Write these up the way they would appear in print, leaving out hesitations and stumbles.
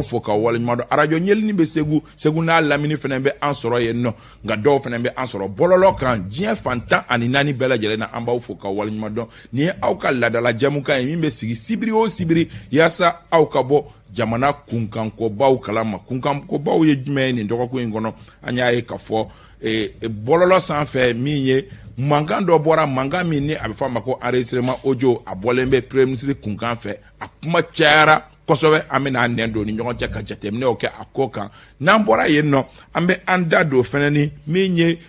fo ka waleɲuman dɔn radio ɲɛlini bɛ segu n'a lamini fana bɛ an sɔrɔ yen nɔ nka dɔw fana bɛ an sɔrɔ bɔlɔlɔ kan diɲɛ fan 14 bɛɛ lajɛlen na an b'aw fo ka waleɲuman dɔn ni ye aw ka ladala jamukan ye min bɛ sigi sibiri o sibiri yaasa aw ka bɔ jamana kunkankobaw kalama kunkankobaw ye jumɛn ye nin dɔgɔkun in kɔnɔ an y'a ye k'a fɔ bɔlɔlɔ sanfɛ min ye mankan dɔ bɔra mankan min ni a bɛ fɔ a ma ko enregistrement audio a bɔlen bɛ premier ministre kunkan fɛ a kuma cayara kosɛbɛ an bɛ n'a nɛn don ni ɲɔgɔn cɛ ka jateminɛw kɛ a ko kan n'an bɔra yen nɔ an bɛ an da don fɛnɛ ni min ye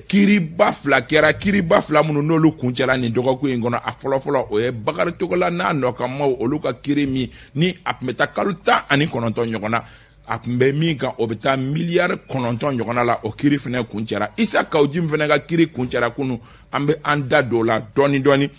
kiriba fila minnu n'olu kuncɛla nin dɔgɔkun in kɔnɔ a fɔlɔfɔlɔ o ye Bakari Togola n'a nɔkamaw olu ka kiri min ni a tun bɛ taa kalo 19 ɲɔgɔn na a tun bɛ min kan o bɛ taa miliyari 9 ɲɔgɔn la o kiri fana kuncɛra Isa Kawujim fana ka kiri kuncɛra kunu an bɛ an da don la dɔɔni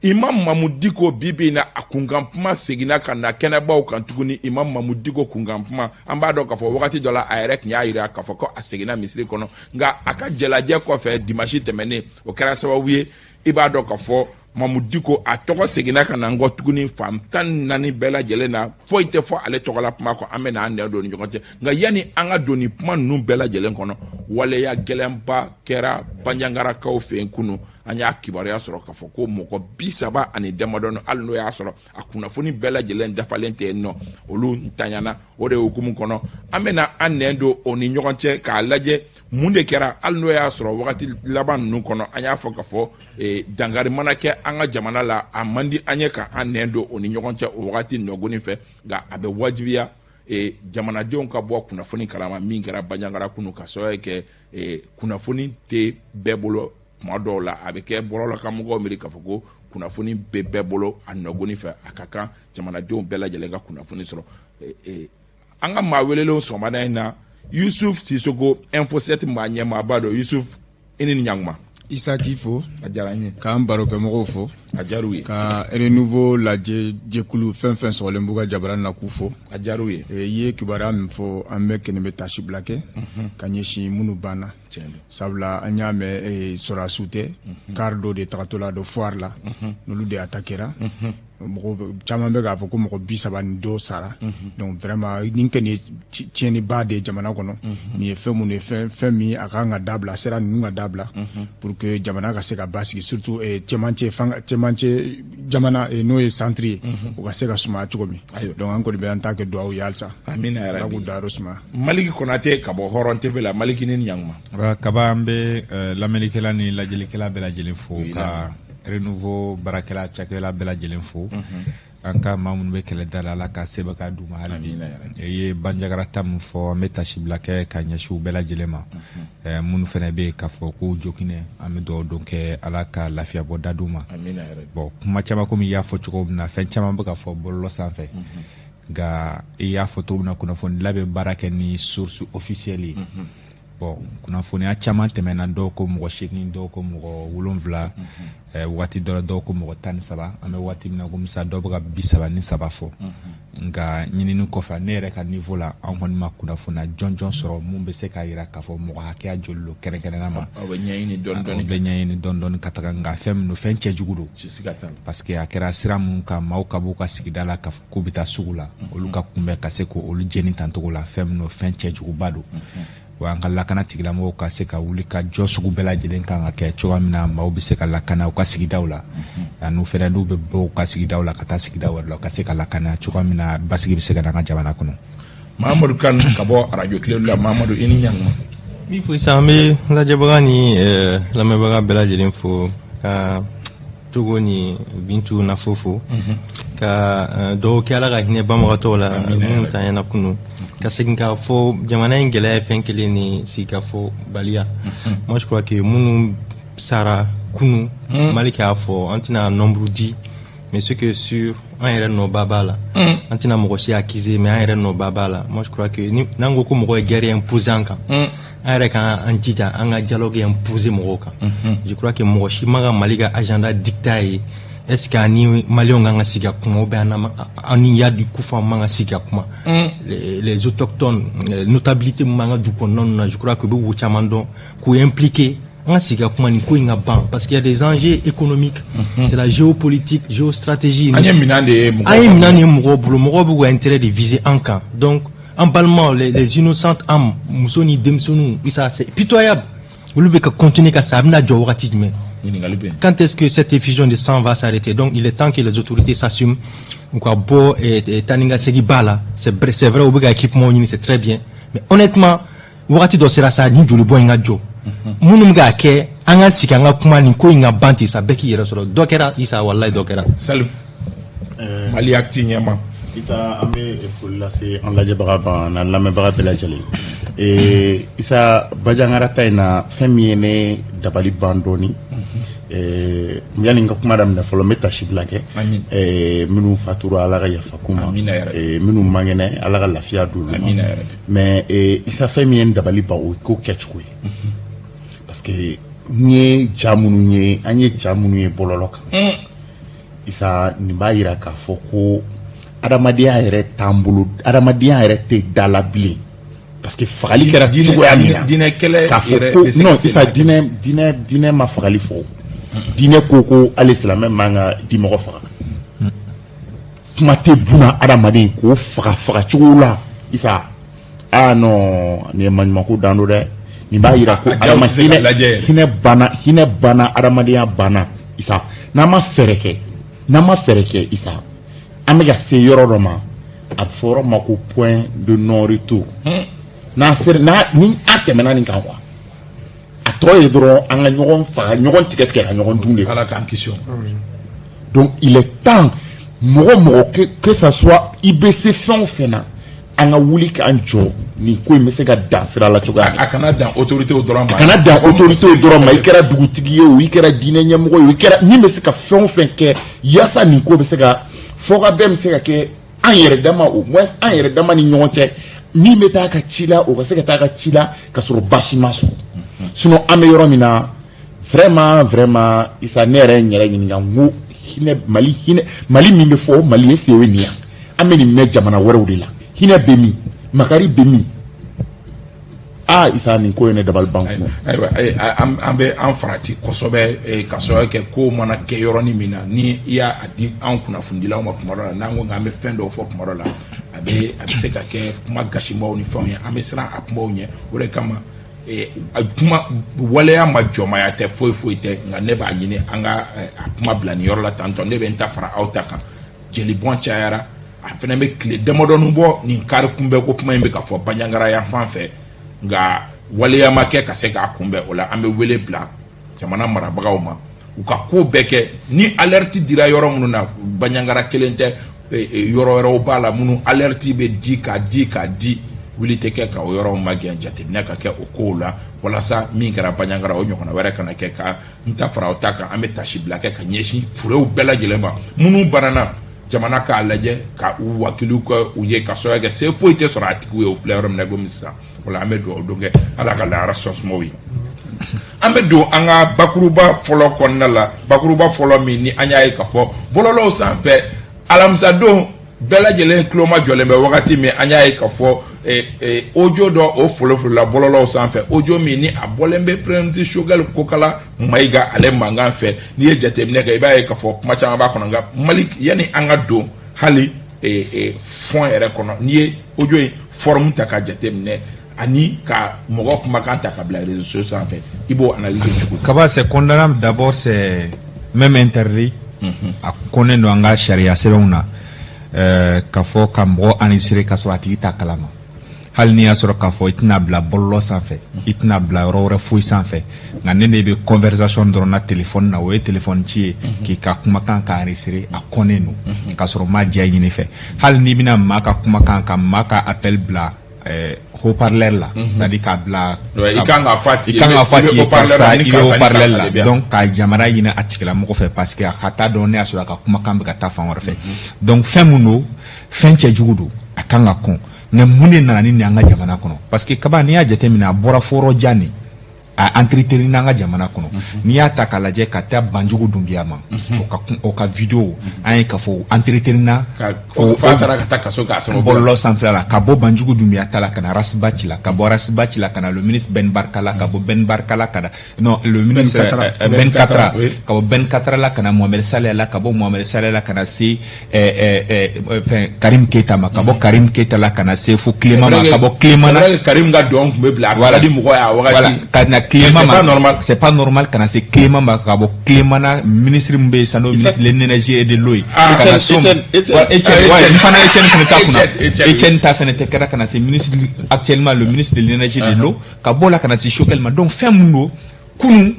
Imam Mamou Dicko bibi na a kunkan kuma seginna ka na kɛnɛbaw kan tuguni Imam Mamou Dicko kunkan kuma an b'a dɔn k'a fɔ wagati dɔ la a yɛrɛ tun y'a jira k'a fɔ ko a seginna misiri kɔnɔ nka a ka jalajɛ kɔfɛ dimanche tɛmɛnen o kɛra sababu ye i b'a dɔn k'a fɔ Mamou Dicko a tɔgɔ seginna ka na n kɔ tuguni fan 14 bɛɛ lajɛlen na foyi tɛ fɔ ale tɔgɔ la kuma kɔ an bɛ n'an nɛn don ni ɲɔgɔn cɛ nka yanni an ka don ni kuma ninnu bɛɛ lajɛlen kɔnɔ waleya gɛlɛnba kɛra Banjangarakaw fɛ yen kunu an y'a kibaruya sɔrɔ k'a fɔ ko mɔgɔ 30 damadɔni hali n'o y'a sɔrɔ a kunnafoni bɛɛ lajɛlen dafalen tɛ yen nɔ olu ntanyana o de hukumu kɔnɔ an bɛ na an nɛn don o ni ɲɔgɔn cɛ k'a lajɛ mun de kɛra hali n'o y'a sɔrɔ wagati laban ninnu kɔnɔ an y'a fɔ k'a fɔ dangari mana kɛ an ka jamana la a man di an ye ka an nɛn don o ni ɲɔgɔn cɛ o wagati nɔgɔni fɛ nka a bɛ wajibiya jamanadenw ka bɔ kunnafoni kalama min kɛra Banjangara kunu ka sababu kɛ kunnafoni tɛ bɛɛ bolo tuma dɔw la a bɛ kɛ bɔlɔlɔkanmɔgɔw miiri k'a fɔ ko kunnafoni bɛ bɛɛ bolo a nɔgɔni fɛ a ka kan jamanadenw bɛɛ lajɛlen ka kunnafoni sɔrɔ an ka maa welelenw sɔgɔmada in na Yusuf Sisoko Info 7 maa ɲɛmaaba dɔ Yusuf i ni ɲankuma Isa k'i fo a diyara n ye k'an barokɛmɔgɔw fo a diyar'u ye ka renouveau lajɛ jɛkulu fɛn fɛn sɔgɔlen b'u ka jabaranin na k'u fo a diyar'u ye i ye kibaruya min fɔ an bɛɛ kɛnɛ bɛ tasi bila kɛ ka ɲɛsin minnu banna sabula an y'a mɛn sɔrɔdasiw tɛ car dɔ de tagatɔ la dɔ foire la n'olu de attaquera mɔgɔ caman bɛ k'a fɔ ko mɔgɔ 30 ni dɔ sara donc vraiment nin kɔni tiɲɛniba de jamana kɔnɔ nin ye fɛn mun ye fɛn min a kan ka dabila sera ninnu ka dabila pour que jamana ka se ka basigi surtout cɛmancɛ jamana n'o ye centre ye o ka se ka sumaya cogo min donc an kɔni bɛ an ta kɛ duwawu ye halisa amina yarabi Ala k'u dayɔrɔ sumaya Maliki Konate ka bɔ Hɔrɔn TV la Maliki ni ɲankuma kaba an bɛ lamɛnnikɛla ni lajɛlikɛla bɛɛ lajɛlen fo ka renouveau baarakɛla cakɛla bɛɛ lajɛlen fo an ka maa minnu bɛ kɛlɛda la Ala ka seba ka d'u ma hali bi ye Banjagara ta min fɔ an bɛ tasi bila kɛ ka ɲɛsin u bɛɛ lajɛlen ma minnu fana bɛ k'a fɔ ko jokinɛ an bɛ dugawu don kɛ Ala ka lafiya bɔ da d'u ma bon kuma caman komi i y'a fɔ cogo min na fɛn caman bɛ ka fɔ bɔlɔlɔ sanfɛ nka i y'a fɔ cogo min na kunnafoni labɛn baara kɛ ni source officielle ye bon kunnafoniya caman tɛmɛna dɔw ko mɔgɔ 8 dɔw ko mɔgɔ 7 waati dɔ dɔw ko mɔgɔ 13 an bɛ waati min na komi sa dɔw bɛ ka 33 fɔ nka ɲinini kɔfɛ ne yɛrɛ ka niveau la an kɔni ma kunnafoniya jɔnjɔn sɔrɔ mun bɛ se k'a jira k'a fɔ mɔgɔ hakɛya joli don kɛrɛnkɛrɛnnenya ma o bɛ ɲɛɲini dɔɔni ka taga nka fɛn min don fɛn cɛjugu don parce que a kɛra sira mun kan maaw ka b'u ka sigida la k'a fɔ k'u bɛ taa sugu la olu ka kunbɛn ka se k'olu jeni tancogo la fɛn min don fɛn cɛjuguba don wa an ka lakana tigilamɔgɔw ka se ka wuli ka jɔ sugu bɛɛ lajɛlen kan ka kɛ cogoya min na maaw bɛ se ka lakana u ka sigidaw la ani fɛnɛ n'u bɛ bɔ u ka sigidaw la ka taa sigida wɛrɛ la u ka se ka lakana cogoya min na basigi bɛ se ka na an ka jamana kɔnɔ Mahamadu Kanu ka bɔ radio Kilelu la Mahamadu i ni ɲankuma bi fo sisan an bɛ lajɛbaga ni lamɛnbaga bɛɛ lajɛlen fo ka Togo ni Bintu Nafo fo ka dɔw kɛ Ala ka hinɛ banbagatɔw la minnu tanyana kunu ka segin k'a fɔ jamana in gɛlɛya ye fɛn kelen ni sigikafɔ baliya moi je crois que minnu sara kunu Mali k'a fɔ an tɛna nombre di mais ce que sur an yɛrɛ nɔba b'a la an tɛna mɔgɔ si accuser mais an yɛrɛ nɔba b'a la moi je crois que n'an ko ko mɔgɔ ye guerre imposer an kan an yɛrɛ kan an jija an ka dialogue imposer mɔgɔw kan je crois que mɔgɔ si ma ka Mali ka agenda dicta ye est-ce que ani Maliens kan ka sigi ka kuma ou bien ani yadi kufa man ka sigi ka kuma les autochtones notabilité man ka du kɔnɔna na je crois que bɛ wo caman dɔn k'u impliquer an ka sigi ka kuma nin ko in ka ban parce qu'il y a des enjeux économiques c'est la géopolitique géostratégie an ye minɛn de ye mɔgɔw bolo mɔgɔw bɛ k'u intérêt de viser an kan donc en balmant les innocentes âmes, Moussoni, Demsonou, ça c'est pitoyable. Vous voulez continuer qu'à ça, quand est-ce que cette effusion de sang va s'arrêter? Donc il est temps que les autorités s'assument. Beau et Taninga Segibala, c'est vrai, au équipement, c'est très bien. Mais honnêtement, Wati dosera ça, ni le boy ngajo. Munumga ke, anga sikanga kuma ni ko inga banti sa beki yera soro. Dokera, isa wallahi dokera. Salif. Mali acti nyama. Isa ame fulla se on la jabara ba na la me bara bela jali. Isa bajangara tayna femiene dabali bandoni. Miyani nga kuma damna folo meta shiblake. Minu fatura ala ga yafa kuma. Minu mangene ala ga lafiya dulu. Mais isa femiene dabali ba ko ketchkui. Parce que nye jamunu nye anye jamunu ye bololoka. Isa nibayira ka foko adamadiya yɛrɛ t'an bolo adamadiya yɛrɛ tɛ dalabili parce que fagali kɛra cogoya min na diinɛ kɛlɛ k'a fɔ ko non sisan diinɛ ma fagali fɔ diinɛ ko ale silamɛ man ka di mɔgɔ faga kuma tɛ buna adamaden k'o faga cogo la isa non nin ye maɲumanko dan do dɛ nin b'a yira ko hinɛ banna adamadenya banna isa n'an ma fɛɛrɛ kɛ isa an bɛ ka se yɔrɔ dɔ ma a bɛ fɔ yɔrɔ ma ko point de non retour ni an tɛmɛna nin kan quoi a tɔ ye dɔrɔn an ka ɲɔgɔn faga ɲɔgɔn tigɛ ka ɲɔgɔn dun de ala k'an kisi donc il est temps mɔgɔ que ça soit i bɛ se fɛn o fɛn na an ka wuli k'an jɔ nin ko in bɛ se ka dan sira la cogoya a kana dan autorité dɔrɔn ma a kana dan autorité dɔrɔn ma i kɛra dugutigi ye o i kɛra diinɛ ɲɛmɔgɔ ye o i kɛra min bɛ se ka fɛn o fɛn kɛ yaasa nin ko bɛ se ka fɔga bɛɛ bɛ se ka kɛ an yɛrɛ dama au moins an yɛrɛ dama ni ɲɔgɔn cɛ min bɛ taa ka ci la o ka se ka taa ka ci la ka sɔrɔ basi ma sɔrɔ sinon an bɛ yɔrɔ min na vraiment isa ne yɛrɛ n yɛrɛ ɲininka n ko mali min bɛ fɔ mali ye se o ye nin yan an bɛ nin mɛn jamana wɛrɛw de la hinɛ bɛ min makari bɛ min isa nin ko ye ne dabali ban kun ayiwa an bɛ an farati kosɛbɛ ka sababu kɛ ko mana kɛ yɔrɔnin min na ni i y'a di an kunnafonidilaw ma kuma dɔ la n'an ko k'an bɛ fɛn dɔw fɔ kuma dɔ la a bɛ se ka kɛ kuma gasimaw ni fɛnw ye an bɛ siran a kumaw ɲɛ o de kama a kuma waleya ma jɔmaya tɛ foyi tɛ nka ne b'a ɲini an ka a kuma bila nin yɔrɔ la tantɔ ne bɛ n ta fara aw ta kan jeli bɔn cayara a fana bɛ tile damadɔni bɔ nin kari kunbɛ ko kuma in bɛ ka fɔ Bandiagara yan fan fɛ nka waleya ma kɛ ka se k'a kunbɛ o la an bɛ wele bila jamana marabagaw ma u ka ko bɛɛ kɛ ni alerte dira yɔrɔ minnu na Bandiagara kelen tɛ yɔrɔ wɛrɛw b'a la minnu alerte bɛ di k'a di wuli tɛ kɛ ka o yɔrɔw magɛn jateminɛ ka kɛ o kow la walasa min kɛra Bandiagara o ɲɔgɔnna wɛrɛ kana kɛ ka n ta fara o ta kan an bɛ tasi bila kɛ ka ɲɛsin furew bɛɛ lajɛlen ma minnu banana jamana k'a lajɛ ka u wakiliw kɛ u ye ka sɔrɔ kɛ se foyi tɛ sɔrɔ a tigiw ye o filɛ yɔrɔ min na komi sisan wala an bɛ dugawu don kɛ ala ka lahara sɔnsumɔw ye an bɛ don an ka bakuruba fɔlɔ kɔnɔna la bakuruba fɔlɔ min ni an y'a ye ka fɔ bɔlɔlɔw sanfɛ alamisadon bɛɛ lajɛlen tulo ma jɔlen bɛ wagati min an y'a ye ka fɔ audio dɔ o folofolola bɔlɔlɔw sanfɛ audio min ni a bɔlen bɛ Prentis Choguel Kokala Mayiga ale mankan fɛ n'i ye jateminɛ kɛ i b'a ye ka fɔ kuma caman b'a kɔnɔ nka Malik yanni an ka don hali fɔn yɛrɛ kɔnɔ n'i ye audio in forme ta ka jateminɛ ani ka mɔgɔ kumakan ta ka bila réseaux sociaux sanfɛ i b'o analyser cogo di. Kaba c'est condamnable d'abord c'est même interdit a kɔnnen don an ka sariya sɛbɛnw na k'a fɔ ka mɔgɔ enregistrer ka sɔrɔ a tigi t'a kalama hali n'i y'a sɔrɔ k'a fɔ i tɛna bila bɔlɔlɔ sanfɛ i tɛna bila yɔrɔ wɛrɛ foyi sanfɛ nka ne de bɛ conversation dɔrɔn na téléphone na o ye téléphone ci ye k'i ka kumakan ka enregistrer a kɔnnen don k'a sɔrɔ ma diya ɲini fɛ hali n'i bɛna maa ka kumakan ka maa ka appel bila haut-parleur la c'est-à-dire k'a bila i kan ka fɔ a tigi ye karisa i bɛ haut-parleur la donc ka yamaruya ɲini a tigilamɔgɔ fɛ parce que a ka taa dɔn ne y'a sɔrɔ a ka kumakan bɛ ka taa fan wɛrɛ fɛ donc fɛn mun don fɛn cɛjugu don a kan ka kɔn nka mun de nana ni nin an ka jamana kɔnɔ parce que kaba n'i y'a jateminɛ a bɔra fɔyɔrɔ jan de a entretenir nanga jamana kono ni ya ta kala je ka ta banjugu dumbiya ma o ka video an ka fo entretenir na o fatara ka ta kaso ka sama bollo sanfra ka bo banjugu dumbiya tala kana rasbachi la ka bo rasbachi la kana le ministre Ben Barkala ka bo Ben Barkala kana non le ministre Ben Katra ka bo Ben Katra la kana Mohamed Saleh la ka bo Mohamed Saleh la kana si Karim Keita ma ka bo Karim Keita la kana se fo Clément ma ka bo Clément na Karim ga donc me bla voilà di mo ya voilà kana Clément c'est pas normal kana c'est Clément ma ka bo Clément na ministre mbe sano ministre de l'énergie et de l'eau kana som Etienne ta fene te kara kana c'est ministre actuellement le ministre de l'énergie et de l'eau ka bo la kana c'est Chokelma donc fait mundo kunu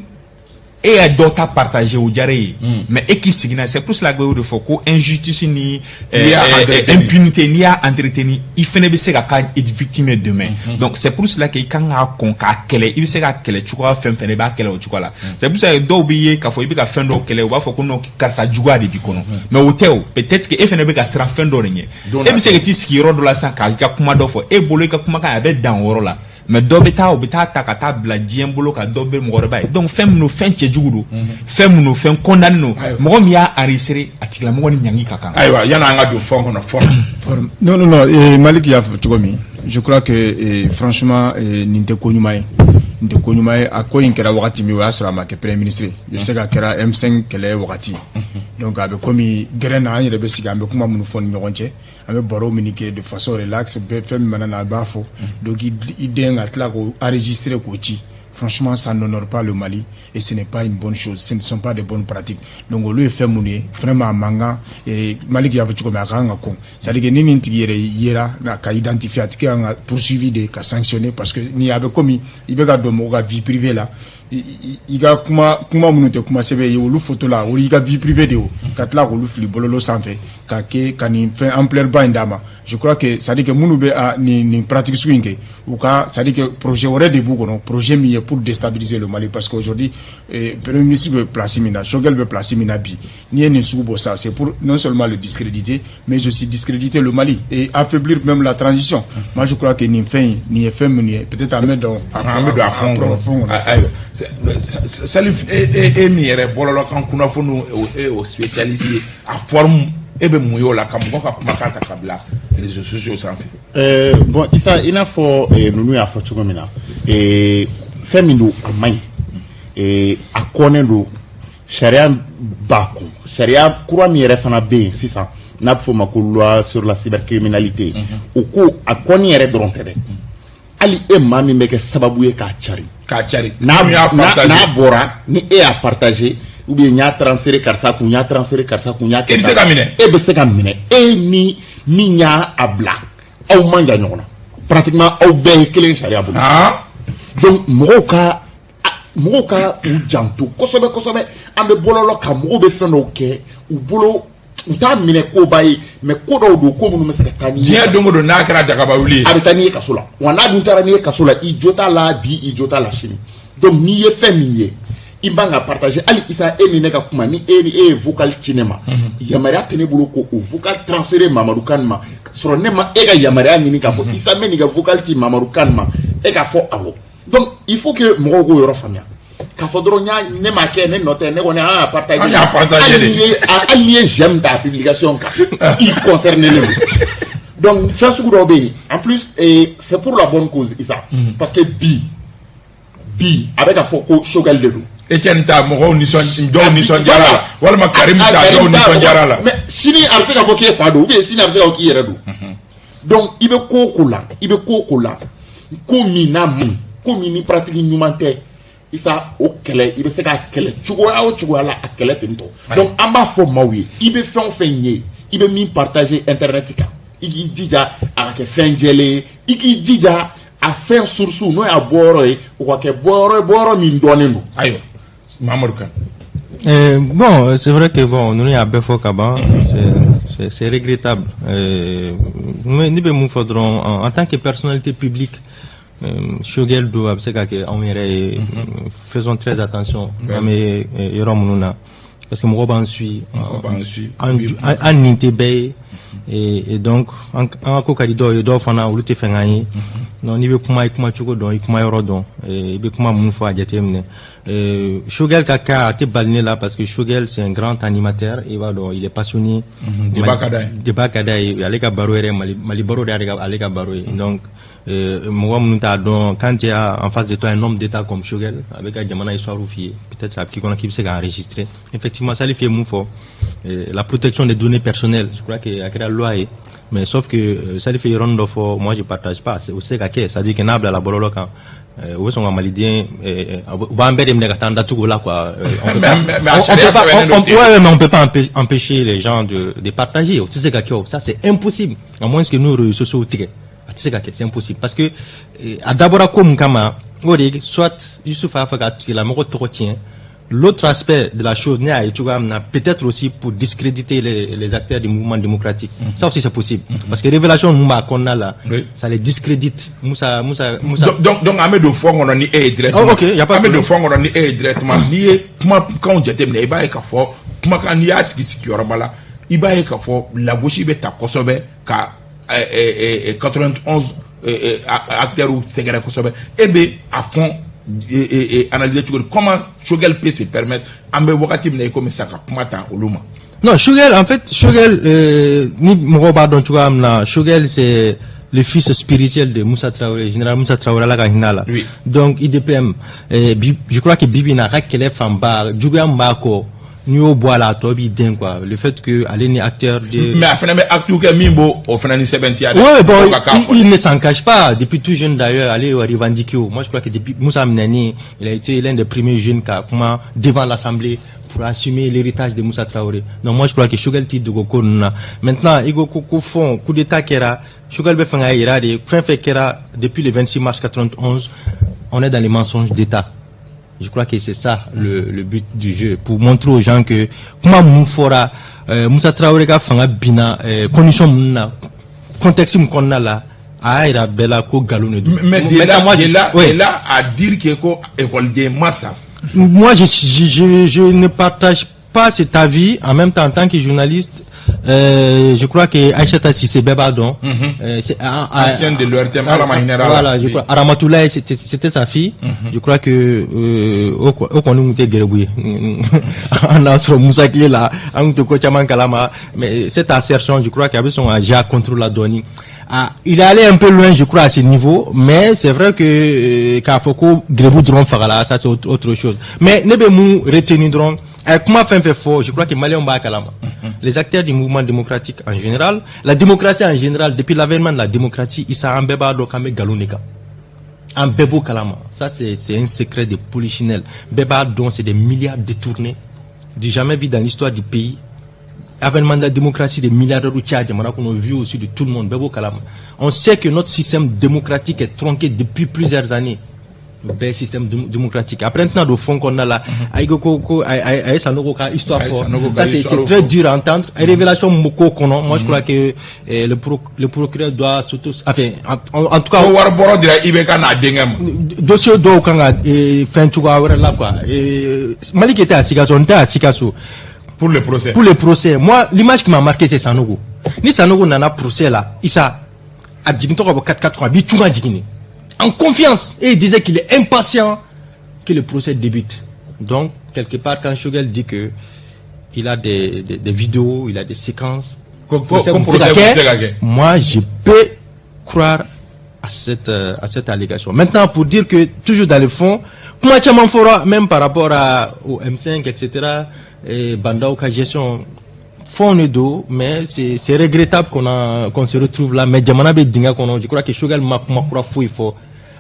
et a d'autres partagé au diarrhée mais et qui signe c'est plus la gueule de Foucault injustice ni impunité ni à entretenir il fait ne se ka être victime demain donc c'est pour cela que quand a kon ka kele il se ka kele tu crois fait ne ba kele o tu crois là c'est pour ça que do biye ka fo ibi ka fin do kele o ba fo ko no karsa juga de bikono mais au teo peut-être que FNB ka sera fin do renye et bi se que ti ski rodo la sa ka kuma do fo e bolo ka kuma ka be dan woro la mais dobeta obeta takata bla diembolo ka dobe moroba donc fem no fen chejugudo fem no fen condamno mo mi ya enregistrer atikla mo woni nyangi kaka aywa yana nga do fon kono forme non Malik ya tugomi je crois que franchement ninte konyumai a ko in kera wakati mi wa sura ma ke premier ministre je sais ka kera M5 kele wakati donc abe komi grena an rebe siga ambe kuma munu fon nyogonche ambe boro minike de façon relax be fem manana bafo donc il denga tla ko enregistrer ko ci franchement ça n'honore pas le Mali et ce n'est pas une bonne chose, ce ne sont pas de bonnes pratiques donc lui fait mouné vraiment manga et Mali qui a fait comme akanga kon c'est-à-dire que ni ntigere yera na ka identifier atike anga poursuivi de ka sanctionner parce que ni abe komi ibega do mo ga vie privée là il ga kuma munute kuma sebe yolu photo là ou il ga vie privée de o katla ko lu fli bololo sanfe ka ke kani fait ampleur bandama je crois que ça dit que munube a ni pratique swing ou ka ça dit que projet aurait des bouts non projet mi pour déstabiliser le Mali parce qu'aujourd'hui premier ministre veut placer mina Choguel veut placer mina bi ni en soubo ça c'est pour non seulement le discréditer mais aussi discréditer le Mali et affaiblir même la transition moi je crois que ni FM ni peut-être à mettre à fond salif et mi yere bololo kan kuna fonu o spécialisé à forme ebe muyo la kam ko ka makata kabla réseaux sociaux sans fait bon isa ina fo nunu ya fo chugomina feminu amai akonendo sharia bako sharia kura mi yere fana be sisan n'a fo ma ko loi sur la cybercriminalité o ko akoni yere drontere ali mami meke sababu ye ka chari na bora ni a partager ou bien nya transférer karsa ku nya il se camine ni nya abla au manja nyona pratiquement au ben kelen sharia bu donc moka u jantu kosobe ambe bololo ka mo be feno ke u bolo uta mine ko bayi mais ko do ko munu mesaka tani dia dongo do nakara daga bawli abitani kasula wana dun tarani kasula I jota la chini donc ni ye femiye ibanga partager ali isa emine ka kuma ni vocal cinema yamara tene bulu ko vocal transférer Mamadou Kanma soro nema ega yamara ni ka fo isa meni ka vocal ci Mamadou Kanma ega fo awo donc il faut que mo go yoro famia ka fodro nya ne ma ke ne note ne ko ne partager allié j'aime ta publication ka il concerne le donc faire ce que be en plus c'est pour la bonne cause isa parce que bi avec un foko Choguel de do Etienne ta mo ni son jara wala ma Karim ta do ni son jara la mais sini arse ka foki fado be sini arse ka ki yere do donc ibe kokula ko mi pratique nyumante isa o kele ibe se ka kele chugo la kele tento donc amba fo mawi ibe fenye ibe mi partager internet ka iki dija avec fenjele iki dija a faire source no ya boro o kwa ke boro mi ndonendo ayo Mamadou Kan bon c'est vrai que bon nous y a befo kaba c'est regrettable mais ni be mu faudrons en tant que personnalité publique Choguel do abseka ke on irait faisons très attention mais yoromuna parce que mo ban suit en nité be et donc en ko kadi do fana olu te fengani non ni be kuma chugo don kuma yoro don et be kuma mun fo ajatemne Shogel Kaka te balné là parce que Shogel c'est un grand animateur, il est passionné de Bakada et Aleka Baroere Malibaro de Aleka Baroe. Donc moi quand il y a en face de toi un homme d'état comme Shogel avec un Jamana histoire oufié, peut-être la petite qui s'est enregistré. Effectivement ça lui fait mou fort. La protection des données personnelles, je crois qu'il y a la loi mais sauf que ça lui fait rendre fort, moi je partage pas, c'est aussi que ça dit que n'a la bololoka. On peut pas empêcher les gens de partager. Ça c'est impossible, à moins que nous réseaux sociaux c'est impossible parce que d'abord comme kama soit Youssouf Afaka qui la mort retient. L'autre aspect de la chose peut-être aussi pour discréditer les acteurs du mouvement démocratique. Ça aussi c'est possible. Parce que révélation qu'on a là, ça les discrédite. Moussa. Donc, Ahmed de Fong, on a ni directement. Ok, y a pas de Ahmed de Fong, on a ni directement. Ni, quand on jette, il va y avoir fort. Quand il y a ce qui se là, il va y avoir fort. La bouche, il va être Kosovo, 91 acteurs ou Sénégalais Kosovo. Et bien, à fond, et analyser comment Shogel peut se permettre ambe wakati mna iko misaka kumata uluma. Non, Shogel en fait ni moroba don tu amna Shogel c'est le fils spirituel de Moussa Traoré, général Moussa Traoré la Hinala. Oui. Donc IDPM je crois que Bibi na rakele famba djubia mbako ni au bois la tobi den quoi, le fait que aller ni acteur de mais afin mais acteur que mimbo au finani 70 ans. Ouais bon il ne s'en cache pas depuis tout jeune d'ailleurs aller revendiquer. Moi je crois que depuis Moussa Mnani il a été l'un des premiers jeunes qui a comment devant l'assemblée pour assumer l'héritage de Moussa Traoré. Donc moi je crois que Shogel ti de goko na maintenant il go fond coup d'état kera Shogel be fanga ira de fin fait kera depuis le 26 mars 91 on est dans les mensonges d'état. Je crois que c'est ça le but du jeu, pour montrer aux gens que comment Moufora Moussa Traoré ka fanga bina condition muna contexte mukonna là aira bela ko galone. Mais là à dire que ko école de Massa. Moi je ne partage pas cet avis en même temps en tant que journaliste. Je crois que Aïchata Sissé Bebadon, c'est ancienne de l'URTM, voilà, je crois, Aramatoulaye, c'était sa fille. Je crois que, on a sur Moussa qui est là, mais cette assertion, je crois qu'il y avait son agent contre la donne. Il est allé un peu loin, je crois, à ce niveau, mais c'est vrai que, Kafoko, Grébou Dron Fagala, ça c'est autre chose. Mais, Nebemou, retenu Dron, comment fait fort, je crois que Malé Mba Kalama. Les acteurs du mouvement démocratique en général, la démocratie en général, depuis l'avènement de la démocratie, ils s'en Mbeba Dokame Galoneka. En Bebo Kalama. Ça, c'est un secret de polichinelle. Beba Don, c'est des milliards détournés. Du jamais vu dans l'histoire du pays. Avènement de la démocratie, des milliardaires au Tchad, qu'on a vu aussi de tout le monde. Bebo Kalama. On sait que notre système démocratique est tronqué depuis plusieurs années. Le système démocratique. Après maintenant, au fond qu'on a là, histoire forte. Ça c'est très dur à entendre. Révélation moko kono. Moi je crois que le procureur doit surtout, enfin, en tout cas. Dossier do kanga fin tuga là quoi. Malik était à Sikasso, on était à Sikasso. Pour le procès. Pour le procès. Moi, l'image qui m'a marqué c'est Sanogo. Ni Sanogo nana procès là, Issa a dit que 4-4 bitunga digini. En confiance, et il disait qu'il est impatient que le procès débute. Donc, quelque part, quand Shogel dit que il a des vidéos, il a des séquences, moi, je peux croire à cette allégation. Maintenant, pour dire que, toujours dans le fond, même par rapport au M5, etc., et Bandaoka gestion, fond de dos, mais c'est regrettable qu'on se retrouve là. Mais je crois que Shogel m'a fou, il faut.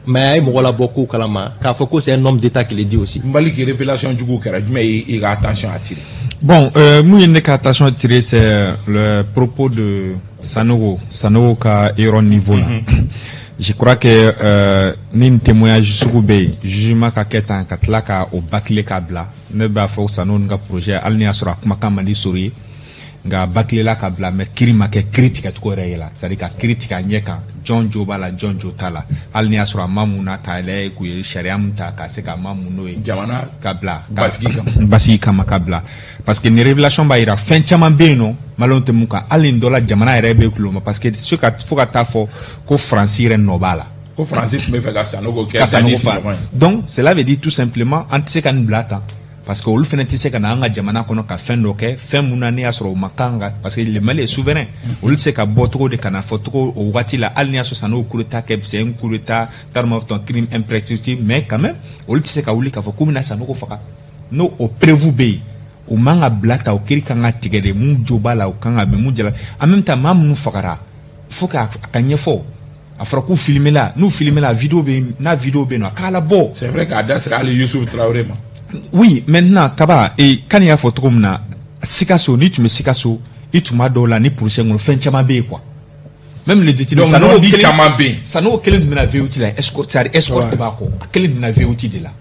Mais il beaucoup kalama. Kafoko c'est un homme d'état qui le dit aussi. Mbali qui révélation du coup mais il a attention à tirer. Bon, moi il n'est qu'attention à tirer, c'est le propos de Sanogo ka iron niveau là. Je crois que ni témoignage sugube jugement ka ketan katlaka au bakle kabla ne ba fo Sanogo nga projet alni asura kuma kamali sori nga bakilela ka bla mais kiri ma kɛ critique to ko yɛrɛ yela c'est à dire ka critique a ɲɛ kan John Jo b'a la John Jo t'a la hali ni y'a sɔrɔ a ma mun na k'a lajɛ k'u ye sariya mun ta ka se ka ma mun n'o ye jamana ka bila basigi kama ka bila parce que ni révélation b'a yira fɛn caman bɛ yen nɔ maliyɛnw tɛ mun kan hali ni dɔ la jamana yɛrɛ bɛ kulo ma parce que fo ka taa fɔ ko Faransi yɛrɛ nɔ b'a la ko Faransi tun bɛ fɛ ka Sanogo kɛ donc cela veut dire tout simplement an tɛ se ka nin bila tan parce que olu fana tɛ se ka na an ka jamana kɔnɔ ka fɛn dɔ kɛ fɛn mun na ne y'a sɔrɔ o ma kan ka parce que le Mali est souverain olu tɛ se ka bɔ cogo de ka na fɔ cogo o wagati la hali ni y'a sɔrɔ Sanogo coup d'état kɛ c'est un coup d'état terme of ton crime imprescriptible mais quand même olu tɛ se ka wuli k'a fɔ k'u bɛna Sanogo faga n'o o prévu bɛ yen o man ka bila ta o kiri kan ka tigɛ de mun jo b'a la o kan ka bɛn mun jala en même temps maa minnu fagara il faut ka ɲɛfɔ a fɔra k'u filmer la n'u filmer la vidéo bɛ n'a vidéo bɛ yen nɔ a k'a labɔ c'est vrai k'a da sera hali Youssouf Traoré ma. Oui, maintenant, Kaba, et quand il y a photo comme na, Sikasso, ni tu me Sikasso, et tu m'as donné ni pour ce qu'on fait Chamabé, quoi. Même les détenus, ça nous dit Chamabé. Ça nous, quel de la VOT là, escorte, escorte, bako, quel de la VOT de là.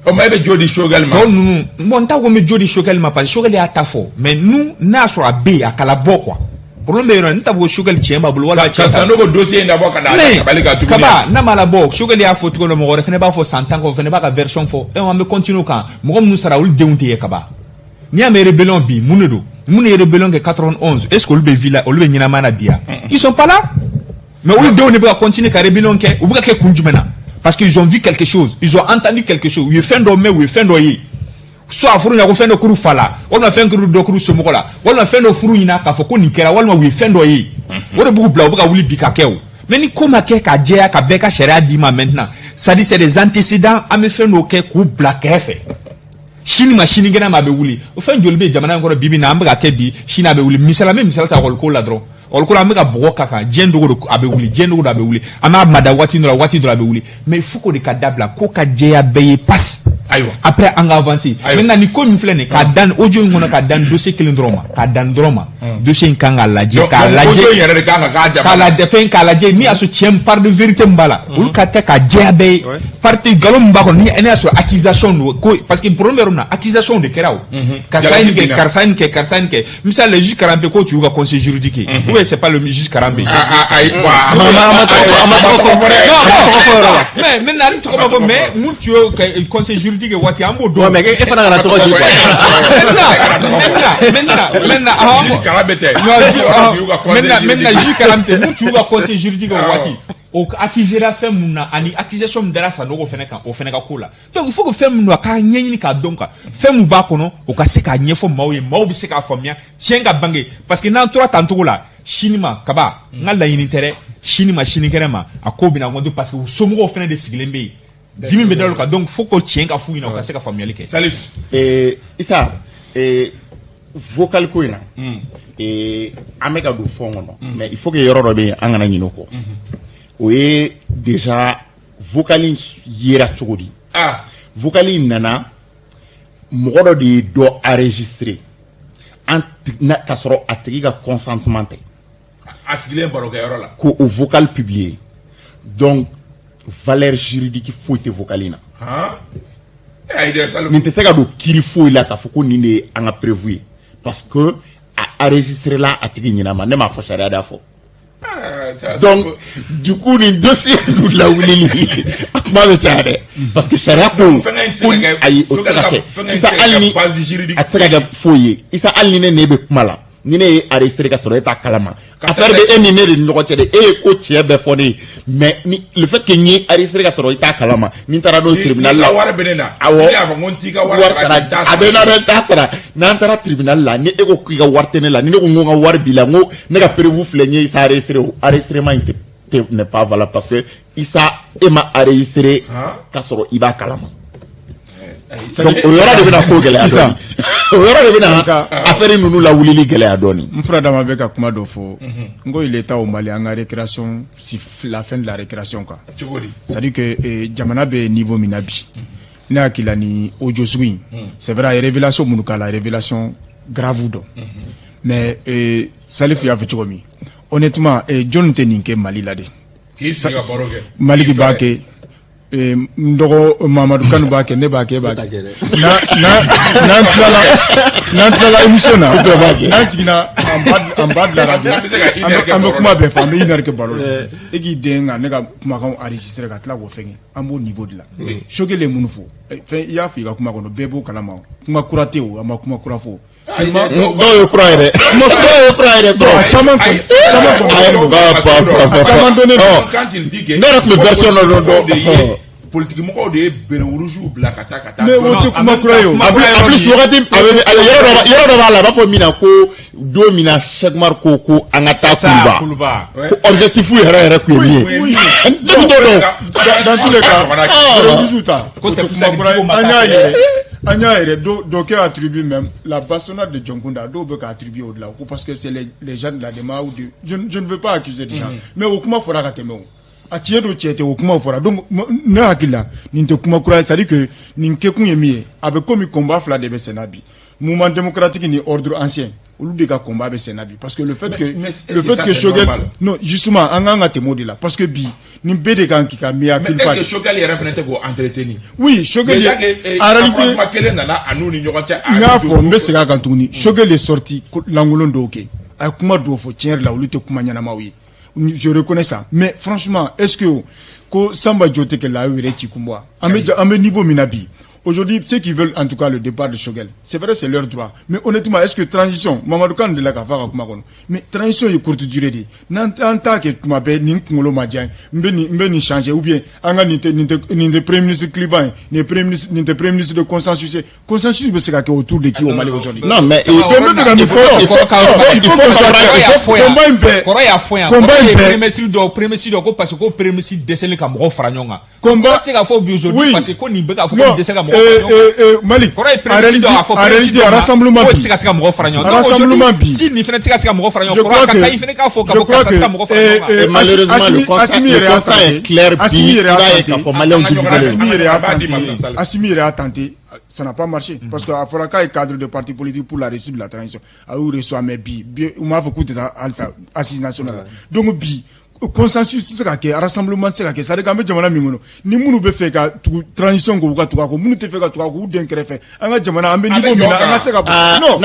Oh, mais avec Jody Shogal, non, non, bon, t'as comme Jody Shogal, ma pas, Shogal est à ta faux, mais nous, n'a sur la B, à Calabo, quoi. Problème est, n'as pas Shogal tient, ma boulot, là, ça nous, dossier d'abord, Kaba, n'a mal à bord, Shogal est à photo, le mot, ne pas for 100 ans, qu'on fait pas la version faux, et on va continuer quand, moi, nous sera où le déonté, Kaba. Ni a mes rébellions bi, Mounedo, Moune rébellions de 91, est-ce qu'on le villa, ou le Ninamana Bia? Ils sont pas là? Mais où le déon ne peut continuer qu'à rébellion, ou bien qu'à Kundjumena. Parce qu'ils ont vu quelque chose, ils ont entendu quelque chose, ou ils font d'homme, ou ils font d'oyer. Soit furu na ko fendo kuru fala wala fendo do kuru somokola wala fendo furu ina ka foko nikera wala wi fendo yi wala bugu bla buga wuli bikakew mais ni koma ke ka jeya ka beka sharia dima maintenant ça dit c'est des antécédents a me fendo ke ku bla kefe shini machine ngena ma be wuli o fen jolbe jamana ngoro bibi na amba ke bi shina be wuli misala ta ko la dro ol ko amba bogo kaka jendo go abe wuli jendo go abe wuli ama mada wati no abe wuli mais fuko de kadabla ko ka jeya be passe après on va avancer maintenant ni ko ñu flene ka dan audio ngona ka dan dossier kilin droma ka dan droma dossier kanga laje ka la defen ka laje ni aso tiem par de vérité mbala ul ka te ka jebe parti galom ba ko ni ene aso accusation ko parce que problème na accusation de kerao karsain ke misal le juge Karambe ko tu ga conseil juridique oui c'est pas le juge Karambe mais maintenant tu comprends mais mu tu conseil juridique wati ambo do mais e fana na to ko maintenant juge Karambe mu tu ga conseil juridique wati o accusera fait muna ani accusation dara sa no go feneka o feneka kula donc il faut que fait muna ka nyenyi ka donka fait mu ba kono o ka se ka nyefo mawe bi se ka famia chenga bange parce que nan tora tantugo la shinima kaba ngala yini tere shinima shinikerema akobina ngondo parce que somo go fene de sigilembe dimi be dalo ka donc faut que chenga fu ina o ka se ka famia like Salif isa vocal ko ina ameka do fond no mais il faut que yoro do be angana nyino ko o ye déjà vocalin yera cogodi vocalin nana mɔgɔ dɔ de do enregistrer ka sɔrɔ a tigi ka consentement tɛ a sigilen baro kɛ yɔrɔ la ko o vocal publié donc valeur juridique foyi tɛ vocalin na nin tɛ se ka don kiiri foyi la k'a fɔ ko nin de ye an ka prévu ye parce que a enregistré la a tigi ɲinama ne m'a fɔ sariya d'a fɔ donc du coup ni dossier nous la wulili kuma bɛ caya dɛ parce que sariya ko ayi o tɛ se ka kɛ isa hali ni a tɛ se ka kɛ foyi ye isa hali ni ne bɛ kuma la ni ne ye enregistré ka sɔrɔ e t'a kalama affaire bɛ e ni ne de ni ɲɔgɔn cɛ de e ye ko tiɲɛ bɛɛ fɔ ne ye mais ni le fait que n ye enregistré ka sɔrɔ e t'a kalama ni n taara n'o tribunal la wari bɛ ne na awɔ wari sara a bɛ na dɛ t'a sara n'an taara tribunal la ni e ko k'i ka wari tɛ ne la ni ne ko n ko n ka wari b'i la n ko ne ka prévu filɛ n ye isa enregistré o enregistrement in n'est pas valable parce que isa e ma enregistré ka sɔrɔ i b'a kalama. Donc o yɔrɔ de bɛna ko gɛlɛya dɔɔni o yɔrɔ de bɛna affaire ninnu la wulili gɛlɛya dɔɔni. n fura dama bɛ ka kuma dɔ fɔ n ko il est temps au Mali an ka récréation si la fin de la récréation quoi c'est à dire que jamana bɛ niveau min na bi ne hakili la ni audio sugu in c'est vrai a ye révélation minnu k'a la révélation grave dɔn mais Salif y'a fɔ cogo min honnêtement jɔnni tɛ nin kɛ Mali la de Maliki b'a kɛ ndogo Mamadou Kanu ba ke ne ba ke ba na la émission na jigina en bas de la radio am kuma be fami ina ke baro e gi denga ne ka kuma kan enregistrer ka tla go fengi am bo niveau de la choquer les munufo fe ya fi ka kuma kono bebo kalama kuma kurate o ama kuma kurafo no praire chaman donné quand il dit que ne version politique moko de berouju black kata mais wote kuma kurayo en plus wagati yoro do bala ba fo mina ko do mina Cheikh Marco ko angata kulba objectif yere ko mi dans tous les cas berouju ta ko c'est kuma kurayo Anya ere do ke attribue même la bastonnade de Djonkunda do be ka attribuer au-delà parce que c'est les gens de la Dema ou de je ne veux pas accuser des gens mais au kuma fora ka temo a tiedo tiete au kuma fora donc na akila ninte kuma kura ça dit que ninke kunyemi avec comme combat fla de Senabi mouvement démocratique ni ordre ancien ou de ka combat be Senabi parce que le fait que Shogel non justement anga temo de là parce que bi ni bede kan ki ka mi akil pas est-ce que Shogel est revenant go entretenir oui Shogel en réalité na ko mbese ka kan tuni Shogel est sorti l'angolon doké a kuma do fo tier la ou te kuma nyana mawi je reconnais ça mais franchement est-ce que ko Samba Jote ke la wéré ci kumwa amé niveau minabi aujourd'hui ceux qui veulent en tout cas le départ de Shogel c'est vrai c'est leur droit mais honnêtement est-ce que transition Mamadou Kane de la ka faka kuma kono mais transition est courte durée de n'entend que tu m'appelles ni ngolo madjan mbeni changer ou bien anga ni de premier ministre Clivant ni premier ministre de consensus be se ka autour de qui au Mali aujourd'hui non mais il faut premier do ko parce que premier ministre descendre ka mo franyonga combat ka fo bi aujourd'hui parce que ko ni be ka fo descendre ka Malik en réalité rassemblement bi si ni fena tika ska mo franyonga malheureusement le constat est clair Assimi a tenté ça n'a pas marché parce que Aforaka est cadre de parti politique pour la réussite de la transition a eu reçoit mais bi on m'a fait écouter dans assise nationale donc bi consensus c'est que rassemblement c'est que ça regarde jamana mingono ni munu be fait ka transition ko ka ko munu te fait ka ko den krefe anga jamana ambe niveau mina anga se ka non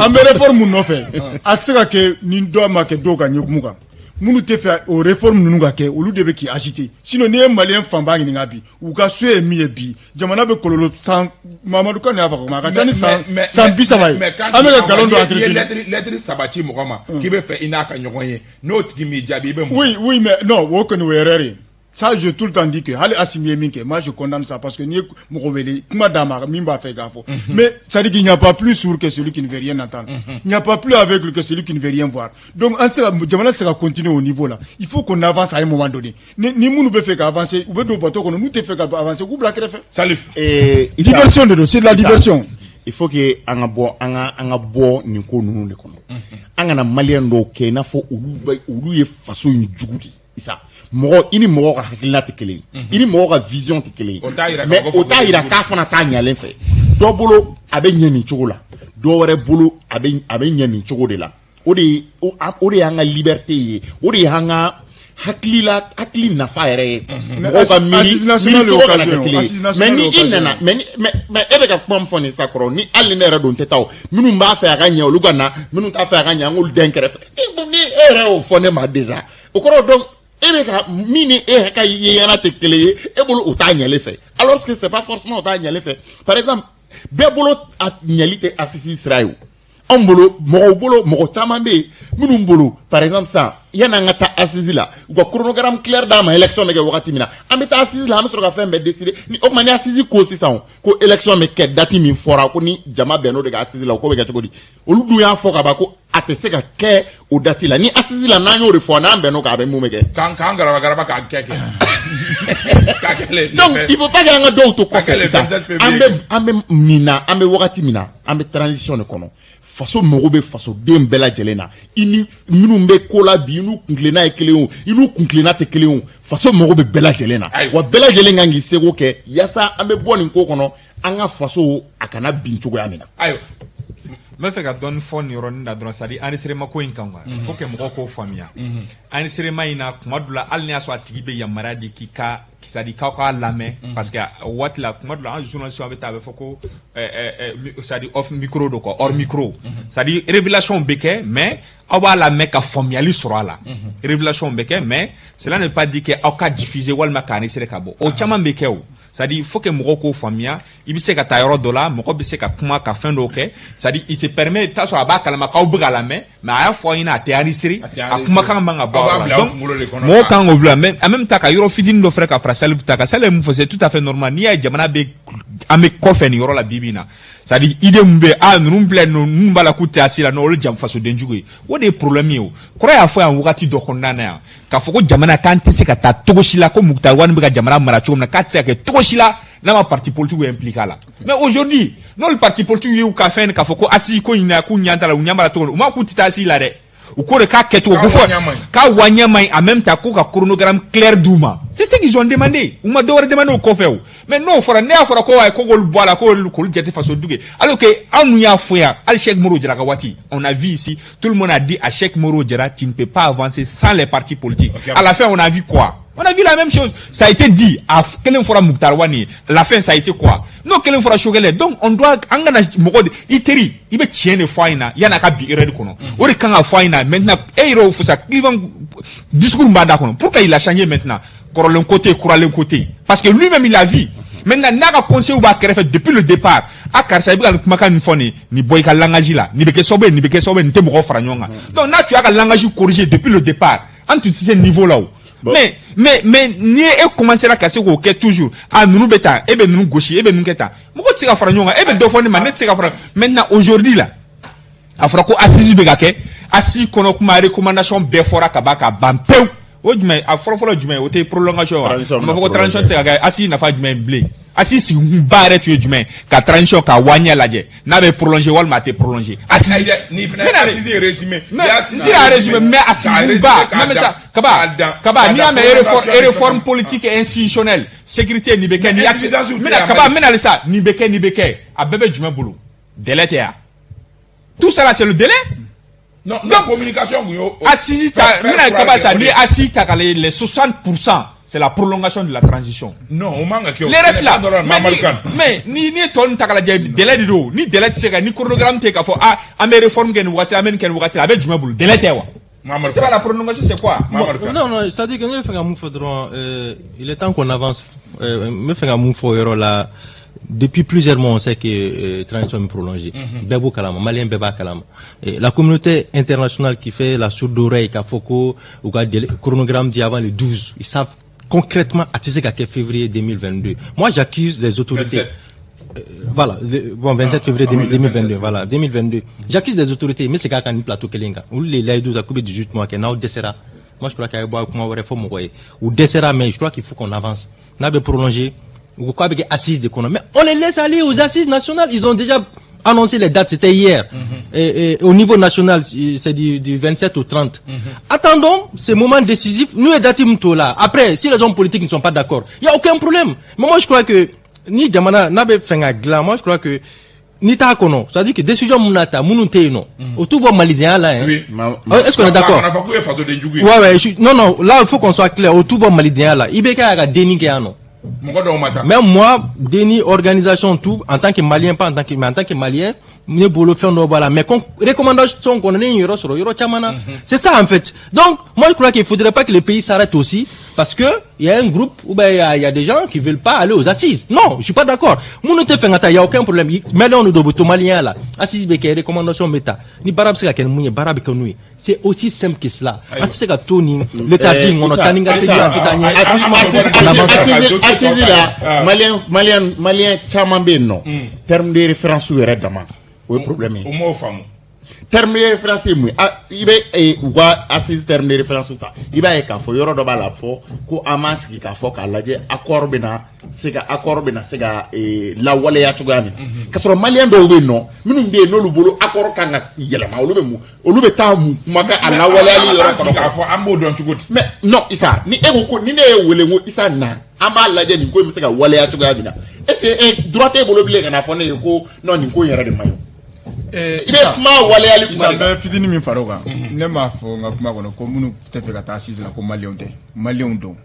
ambe réforme no fait a se que ni do ma ke do ka nyumuka munu te fait au réforme nunu ka ke olu de be ki agiter sinon ni malien famba ngi ngabi u ka so emi bi jamana be kololo sans Mamadou Kane ava ko ma ka tani sans bisa bay ambe ka galondo entretenir lettre sabati mokama qui be fait inaka nyokonye no tiki mi jabi be oui mais non wo ko no erreur ça je tout le temps dit que hali Assimi minke moi je condamne ça parce que ni mokobeli kuma dama mimba fait gafo mais ça dit qu'il n'y a pas plus sourd que celui qui ne veut rien entendre il n'y a pas plus aveugle que celui qui ne veut rien voir donc en ce jamana ça va continuer au niveau là il faut qu'on avance à un moment donné ni munu be fait avancer ou be do bato kono nous te fait avancer ou black refe Salif diversion de c'est de la diversion il faut que anga bo ni ko nunu de kono anga na malien do ke na fo ulu ye faso une jugudi isa mogo ini mogo ka hakilina te kelen ini mogo ka vision te kelen mais ota ira ka fana ta nyalen fe do bolo abe nyani chogola do wore bolo abe nyani chogo de la o de anga liberté ye o de anga hakili nafa yere mogo ka mini chogo ka kelen mais ni inena mais ebe ka pom foni sakro ni alina era don tetaw minu mba fa ga nya oluga na minu ta fa ga nya ngol denkere fe ni era o fone ma déjà o koro donc Ebeka mini ka yena te keleye e bolo uta nyale fait alors que c'est pas forcément uta nyale fait par exemple be bolo at nyalite asisi Israël on bolo mo tamambe minum bolo par exemple ça yana ngata asisi la ko chronogramme clair dans ma élection me wakati mina ameta asisi la amsoro ka fembe décider ni o mani asisi ko si ça ko élection me ke dati min fora ko ni jama beno de ga asisi la ko be gati ko di oludu ya foka ba ko atese ka ke o dati la ni asisi la nanyo refo na beno ka be mumeke kan garaba ka keke donc il faut pas ganga do to ko ambe mina ambe wakati mina ambe transition ne kono faso mogobe faso dem bela jelena ini minumbe kola bi inu kunklena ekeleon inu kunklena tekeleon faso mogobe bela jelena wa bela jelenga ngi sego ke yasa ambe boni ko kono anga faso akana binchugo yamina ayo me fait ka don fon ni ron da don sadi enregistrement ko in kanga faut que mo ko famia enregistrement ina kuma dula al ni aso atigi be yamara di kika sadi ka lame parce que what la kuma dula en journaliste avec ta foko sadi off micro do ko hors micro sadi révélation beke mais awa la meka familiali sura la révélation beke mais cela ne veut pas dire que aka diffuser wal makani sere kabo o chama beke o c'est-à-dire faut que moko ko famia ibise ka tayoro dola moko bise ka kuma ka fin do ke c'est-à-dire il te permet ta so abaka la maka obuga la me mais aya fo ina te anisiri akuma kan manga ba donc mo kan obla mais en même temps ka yoro fidin do frère ka frasal butaka ça le c'est tout à fait normal ni ya jamana be ame kofe ni yoro la bibina c'est-à-dire idée mbe a numble no numbala kuti asila no le jam faso denjugo wo des problèmes yo croya ya fo ya wakati do kondana ya ka foko jamana kan tese ka ta togoshila ko mukta wan be ka jamana maracho na katse ka togoshila na ma parti politique impliqué là mais aujourd'hui non le parti politique yo ka fen ka foko asi ko ina ku nyanta la unyamba la to ma kuti ta asila re ou quoi ka keto go fo ka wanyama en même temps ko ka chronogramme clair douma c'est ce qu'ils ont demandé ou ma doit demander au kofeu mais non fora ne fora ko ay ko gol bola ko jete façon dugué alors que anu ya foya al Cheikh Moro Djara Kawati on a vu ici tout le monde a dit à Cheikh Moro Djara tu ne peux pas avancer sans les partis politiques à la fin on a vu quoi. On a vu la même chose. Ça a été dit à quel fera Mouktarwani. La fin, ça a été quoi? Non, quel fera Chogele. Donc, on doit, angana, mokode, iteri, ibe tienne foina, yana ka bi red kono. Ori kanga foina, maintenant, eiro fusa, klivan, discours mbada kono. Pourquoi il a changé maintenant? Korolon côté, parce que lui-même, il a vu. Maintenant, naga conseil ou ba fait depuis le départ. A karsa ibi kumaka nfoni, ni boyka langaji la, ni beke sobe, ni te moko franyonga. Donc, là, tu as la langaji corrigé depuis le départ. En tout ce niveau-là. Bon. Mais ni e commencer à casser ko ke toujours a nous beta e be nous gauche e be nous keta moko tsika fara nyonga e be do foni manet tsika fara maintenant aujourd'hui là afra ko assisi be gake assi kono kuma recommandation be fora kabaka bampeu o djumay afra fora djumay o te prolongation ma ko transition tsika ga assi na fa djumay blé assi si bare tu djumay ka transition ka wanya laje na be prolonger wal ma te prolonger assi ni fina assisi résumé ya résumé mais assi ba même ça kaba ni ame réforme politique et institutionnelle sécurité ni beke ni accident kaba menale ça ni beke a bébé djumay bulu délai ya tout ça là c'est le délai. Non, la communication, assisi ta, kaba ça, ni assisi ta les 60%, c'est la prolongation de la transition. Non, au manque que les restes là, mais ni ton ta délai de dos, ni délai de ni chronogramme te ka fo a me réforme ken wati amen ken wati avec du mabul délai te wa. C'est pas la prolongation, c'est quoi? Non, ça dit que nous faisons un mouvement, il est temps qu'on avance, me fait un mouvement là. Depuis plusieurs mois, on sait que transition est prolongée. Bebo Kalama, Malien Beba Kalama. La communauté internationale qui fait la sourde oreille, Kafoko, ou le chronogramme dit avant le 12, ils savent concrètement à février 2022. Moi, j'accuse les autorités. 27 février 2022, voilà, 2022. J'accuse les autorités, mais c'est quand on plateau Kelinga. Ou les 12 à couper 18 mois, qu'on a au dessera. Moi, je crois qu'il y a une réforme, ou dessera, mais je crois qu'il faut qu'on avance. On a prolongé. Ou quoi avec assises d'économie. Mais on les laisse aller aux assises nationales. Ils ont déjà annoncé les dates, c'était hier. Et au niveau national, c'est du 27 au 30. Attendons ce moment décisif. Nous, et Datim là. Après, si les hommes politiques ne sont pas d'accord, il n'y a aucun problème. Mais moi, je crois que, ni Jamana, n'avait fait un glas, moi, je crois que, ni ta kono. Ça dit que décision munata, mununte no. Au tout bon malidien là, hein. Oui. Est-ce qu'on est d'accord? Ouais, non, là, il faut qu'on soit clair. Au tout bon malidien là. Ibeka a dénigré non. Même moi, déni organisation tout, en tant que Malien, pas en tant que, mais en tant que Malien, nous voulons faire nos voilà. Mais recommandation qu'on ait une euro chamana. C'est ça, en fait. Donc, moi, je crois qu'il faudrait pas que le pays s'arrête aussi, parce que, il y a un groupe où, il y a des gens qui veulent pas aller aux assises. Non, je suis pas d'accord. Mon il y a aucun problème. Mais là, on nous doit tout Malien, là. Assises, recommandation méta. Ni barab, c'est laquelle mouille, barab, qu'on c'est aussi simple que cela. C'est que Tony, l'état on a taninga, Malien, Chamambé, non. Terme de référence ou rédama. Oui, problème. Au mot femme. Terme de référence, il va assise terme de référence ou pas. Il va y avoir un yoro de balafo, ko amas qui a fait qu'à la accord bena, c'est la wale ya tugami. Kasoro Malien de oui non, nous bien non le boulot accord kanga yelama ou le tamu maka à la wale ya mais non isa ni ego ni ne wele ngo isa na amba la je ni ko mi se ka wale ya tugami na et droite bolo bile kana fone ko non ni ko yara de mayo Il est kuma waleyali kuma de kan. Fitini min far'o kan. Ne m'a fɔ n ka kuma kɔnɔ ko minnu tɛ fɛ ka taa assise la ko maliyɛnw tɛ. Maliyɛnw don.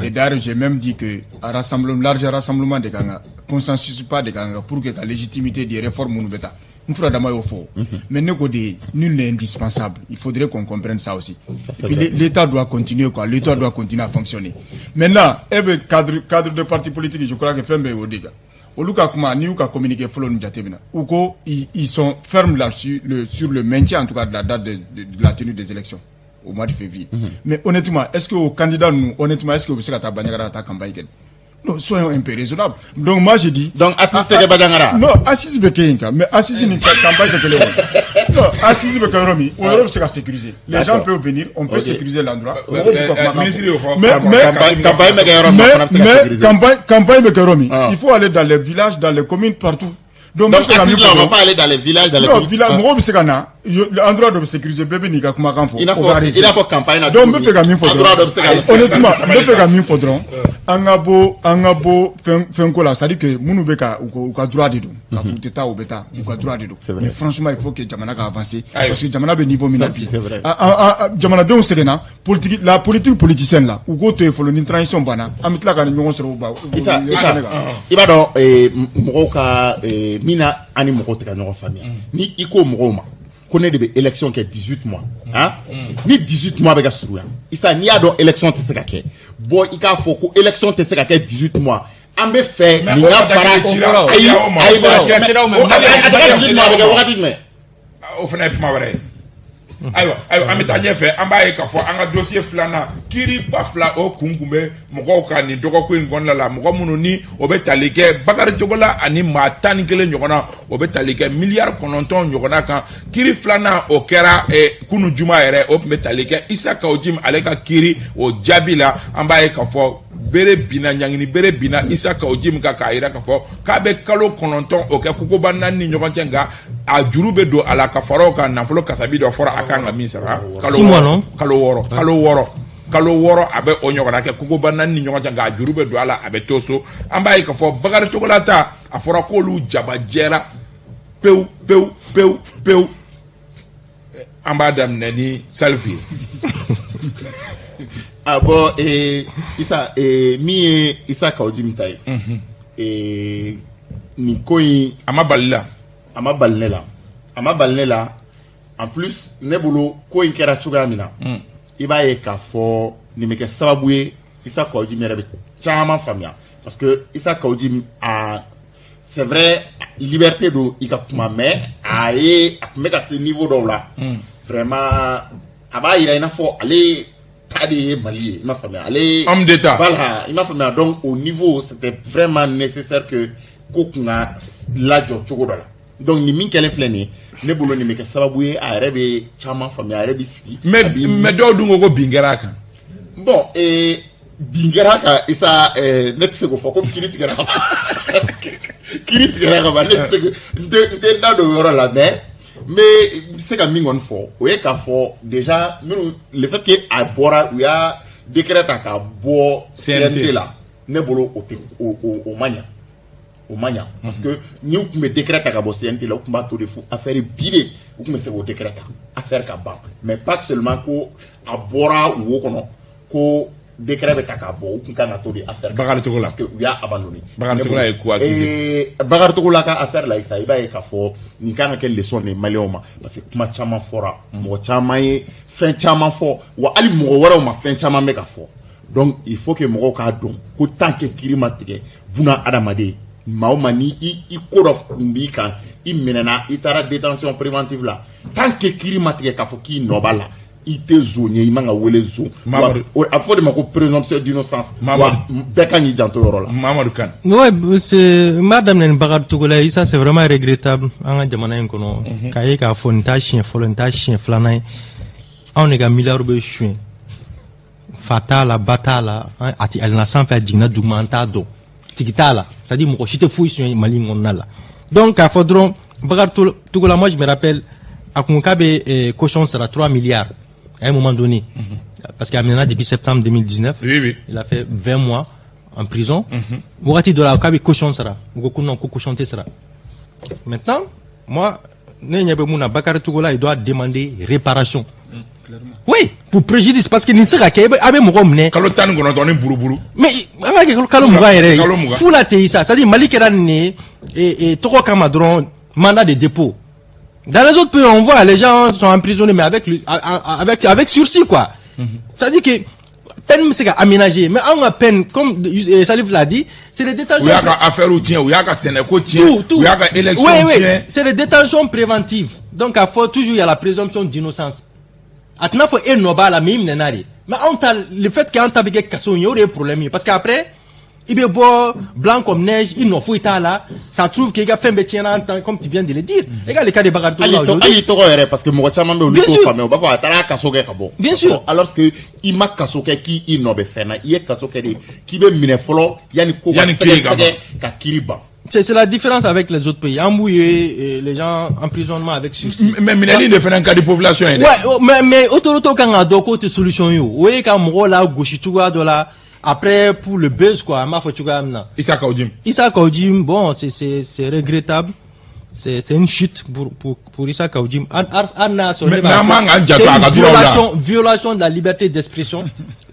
Et d'ailleurs, j'ai même dit que large rassemblement de kan consensus pas de kan pour que la légitimité des réformes minnu bɛ taa. N fura dama y'o fɔ. Mais ne ko de nul n'est indispensable. Il faudrait qu'on comprenne ça aussi. Et puis l'État doit continuer quoi. L'État doit continuer à fonctionner. Maintenant, cadre de parti politique, je crois que fɛn bɛɛ y'o de kan. Olu ka kuma ni u ka communiquer fɔlɔ nu jatemina ou ko ils sont fermes là-dessus sur le maintien en tout cas de la date de la tenue des élections au mois de février. Mais honnêtement, est-ce que au candidat nous honnêtement est-ce que vous savez ta bannière ta campagne? Non, soyons un peu raisonnables. Donc moi je dis donc assiste ke badangara. Non, assise be kenka, mais assise ni campagne de télé. Non, assise be koromi, on Europe c'est à sécuriser. Les gens peuvent venir, on peut sécuriser l'endroit. Mais campagne be koromi, il faut aller dans les villages, dans les communes partout. Donc assise là, on va pas aller dans les villages, dans les communes. Non, village mo be sekana, l'endroit de sécuriser bébé ni ka kuma kan fo. Il a pas campagne là. Donc me fait gamin faudron. Honnêtement, me fait gamin faudron. Angabo fenko là, ça dit que munu be ka ou ka droit de do. Ka futeta ou beta ou ka droit de do. Mais franchement, il faut que Jamana ka avancer parce que Jamana be niveau minapi. Jamana don sekena politique la politique politicienne là, ou go to follow une transition bana. Amitla ka nyon sero ba. Isa iba do moko ka mina ani moko te ka nyon famille. Ni iko moko ma connaît des élections qui est 18 mois hein ni 18 mois avec Souria isa ni a do élection te seka ke bo ika foko élection te seka ke 18 mois en be fait ni na para ayi o fana kuma wɛrɛ ayiwa an bɛ taa ɲɛfɛ an b'a ye k'a fɔ an ka dossier filanan kiiri ba fila o kun bɛ mɔgɔw kan nin dɔgɔkun in kɔnɔna la mɔgɔ minnu ni o bɛ tali kɛ Bakari Togola ani maa 11 ɲɔgɔn na o bɛ tali kɛ miliyari 9 ɲɔgɔn kan kiiri filanan o kɛra kunu juma yɛrɛ o tun bɛ tali kɛ Isa Kawujim ale ka kiiri o jaabi la an b'a ye k'a fɔ bere bina ɲangini bere bina Isa Kawujim ka k'a yira k'a fɔ k'a bɛ kalo 9 o kɛ kokoba 4 ni ɲɔgɔn cɛ nka a juru bɛ don a la ka fara o kan nafolo kasabi dɔ fɔra a kan ka min sara kalo wɔɔrɔ a bɛ o ɲɔgɔnna kɛ kokoba 4 ni ɲɔgɔn cɛ nka a juru bɛ don a la a bɛ to so an b'a ye k'a fɔ Bakari Togola ta a fɔra k'olu jabajɛra pewu an b'a daminɛ ni Salif ye. Ah bon, Isa, mi Isa Kawujim tay. Ni koyi. Ama balila. En plus, nebolo koyi kera chuga mina. Iba ye ka fo ni meke sababu ye Isa Kawujim yɛrɛ bɛ caman faamuya parce que Isa Kawujim a c'est vrai liberté do i ka kuma mais a tun bɛ ka se niveau dɔw la. Vraiment a b'a yira i n'a fɔ ale Tadi Mali, il m'a fait aller. Homme d'État. Voilà, il m'a fait donc au niveau, c'était vraiment nécessaire que Kokuna la Djogodola. Donc ni min kele fleni, ne bolo ni meke sababouye a rebe chama famille a rebe ski. Mais do dungo ko bingeraka. Bon, bingeraka isa net se go foko kiri tigara. Kiri tigara ba net se de na do yoro la mais c'est comme mingon fort oui qu'a fort déjà le fait que à bora il y a décret à boire CNT là ne bolo au mania parce que ni ou me décret à boire CNT là ou combat tout de fou affaire bidé ou me c'est au décret affaire ka banque mais pas seulement ko à bora ou ko décret avec Takabo ou qu'on a tout affaire Bakari Togola parce que il y a abandonné Bakari Togola est quoi Bakari Togola ka affaire là ça il va ka fo ni kana quelle leçon les Maliens parce que kuma chama fora mo chama yi fin chama fo wa ali mo wara ma fin chama meka fo donc il faut que mo ka don ko tant que kirimatique buna adamade maoma ni i kodof mbika i menena itara détention préventive là tant que kirimatique ka fo ki nobala ite zone yi manga wele zo a fo de mako présomption d'innocence bekani janto yorola Mamadou Kane. Ouais, c'est madame nen Bakari Togola ça c'est vraiment regrettable anga jamana en kono kaye ka fo nta chien folo nta chien flana on est ga milliard be chien fatala batala ati elle n'a sans faire digna dugmanta do tikitala ça dit mo chite fouille sur mali monala donc à faudron Bakari Togola moi je me rappelle à Konkabe cochon sera 3 milliards à un moment donné, parce qu'il a mené depuis septembre 2019, oui. Il a fait 20 mois en prison. Maintenant, moi, Bakary Togola, il doit demander réparation. Oui, pour préjudice, parce que Nisera Kebe avait mon homme. Mais, Foula Teissa, c'est-à-dire Malik Erane et Toro Kamadron, mandat de dépôt. Dans les autres pays, on voit les gens sont emprisonnés, mais avec sursis, quoi. C'est-à-dire que, peine, c'est aménagé. Mais on a peine, comme Salif l'a dit, c'est les détentions. Il y a affaire au tien, il y a Sénéco tien, il y a élection tien. C'est les détentions préventives. Donc, à faut toujours, il y a la présomption d'innocence. Maintenant, faut être noble, la même nénari. Mais le fait qu'il y a un tabac casson, il y aurait un problème. Parce qu'après, il est beau, blanc comme neige, il n'en faut pas là. Ça trouve qu'il y a fait un métier comme tu viens de le dire. Regarde le cas de Bakary Togola aujourd'hui. Parce que moi, bien sûr. Alors que, il m'a kasoke qui il n'a pas fait, il y a kasoke qui veut miner follow, il y a une kiriba. C'est la différence avec les autres pays. Embouillé, les gens emprisonnement avec sursis. Mais Minali ne fait un cas de population. Ouais, mais autorité quand on a deux côtés solution yo. Oui, quand on là gauche tu vois de là. Après pour le buzz quoi, ma faut tu vois maintenant. Issa Kaoudim, bon, c'est regrettable. C'est une chute pour Issa Kaoudim. Violation de la liberté d'expression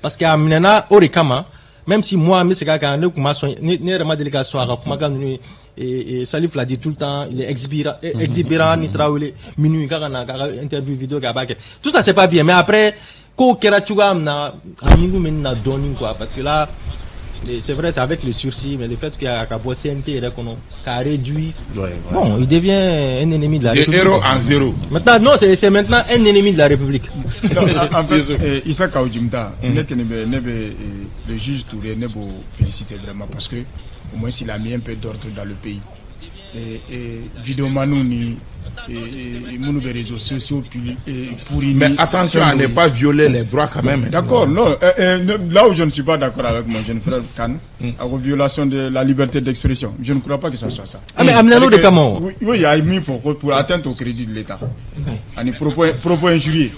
parce qu'à Minana Orikama. Même si moi, mais c'est quelqu'un qui m'a ne vraiment délégation à et Salif l'a dit tout le temps, il est exhibérant, il travaille minuit, interview vidéo, tout ça c'est pas bien. Mais après, quoi parce que là, c'est vrai, c'est avec le sursis, mais le fait qu'il y a Kabo CNT a réduit, bon, il devient un ennemi de la République. Des héros en zéro. Maintenant, non, c'est maintenant un ennemi de la République. Non, en fait, Issa Kaoudjimta, le juge Touré, ne vous féliciter vraiment parce que, au moins, il a mis un peu d'ordre dans le pays. Et Vidéomanou ni des réseaux sociaux pourris. Mais attention à ne pas violer les droits quand même. D'accord, non. Là où je ne suis pas d'accord avec mon jeune frère Khan, à la violation de la liberté d'expression, je ne crois pas que ça soit ça. Ah, mais amenez-nous de comment? Oui, il y a mis pour atteindre au crédit de l'État. À propos injuriés.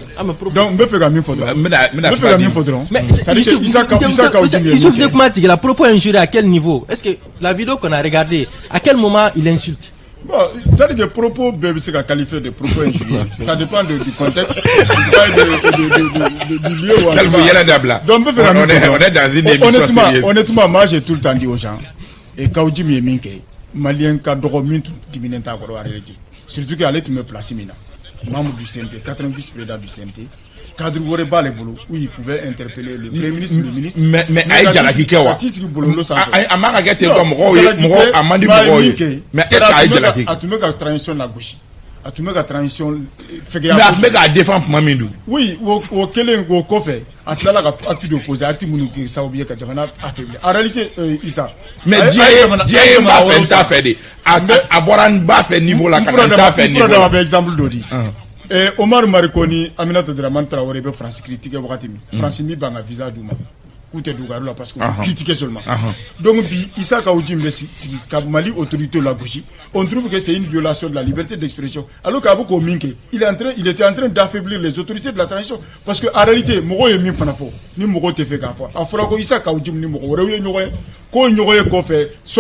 Donc, me fait gagner faudra. Me fait gagner faudra. Mais il souffre de comment dire la propos injurié à quel niveau? Est-ce que la vidéo qu'on a regardée, à quel moment il insulte? Bon, c'est-à-dire que les propos peuvent se qualifier de propos injurieux. Ça dépend du contexte, du lieu où on est. Donc, on est dans une émission sérieuse. Honnêtement, moi, j'ai tout le temps dit aux gens, et Kaoudjim Yeminke, Malien Kadoromin, Timinenta, surtout qu'elle est me place maintenant. Membre du CNT, 90 présidents du CNT. Cadre Woreba les boulot où il pouvait interpeller le Premier ministre, le ministre. Mais Aïdjala Kikewa. Amara Gate comme Amandi Mogoye. Mais Aïdjala Kikewa. A tout le monde a transition la gauche. A tout le monde a transition. Mais a défendre Mamindou. Oui, au Kélé, au Kofé. A tout le monde a tout opposé. A tout le monde a oublié que Javana a fait. En réalité, Issa. Mais Dieu m'a fait ta fait. A Boran Ba fait niveau la Canada fait niveau. Il faut avoir exemple d'Odi. Et Omar Marconi, Aminata Draman Traoré, France critique Wakatimi. France mi banga visa Douma. Koute Dougarou parce que critiquer seulement. Donc, Issa Kaoudjim, Mali, autorité la gauche, on trouve que c'est une violation de la liberté d'expression. Alors qu'Abou Minke, il était en train d'affaiblir les autorités de la transition. Parce que, en réalité, Mogo est mis fanafo, ni Mogo te fait gaffe. En Frako Issa Kaoudjim, ni Mogo,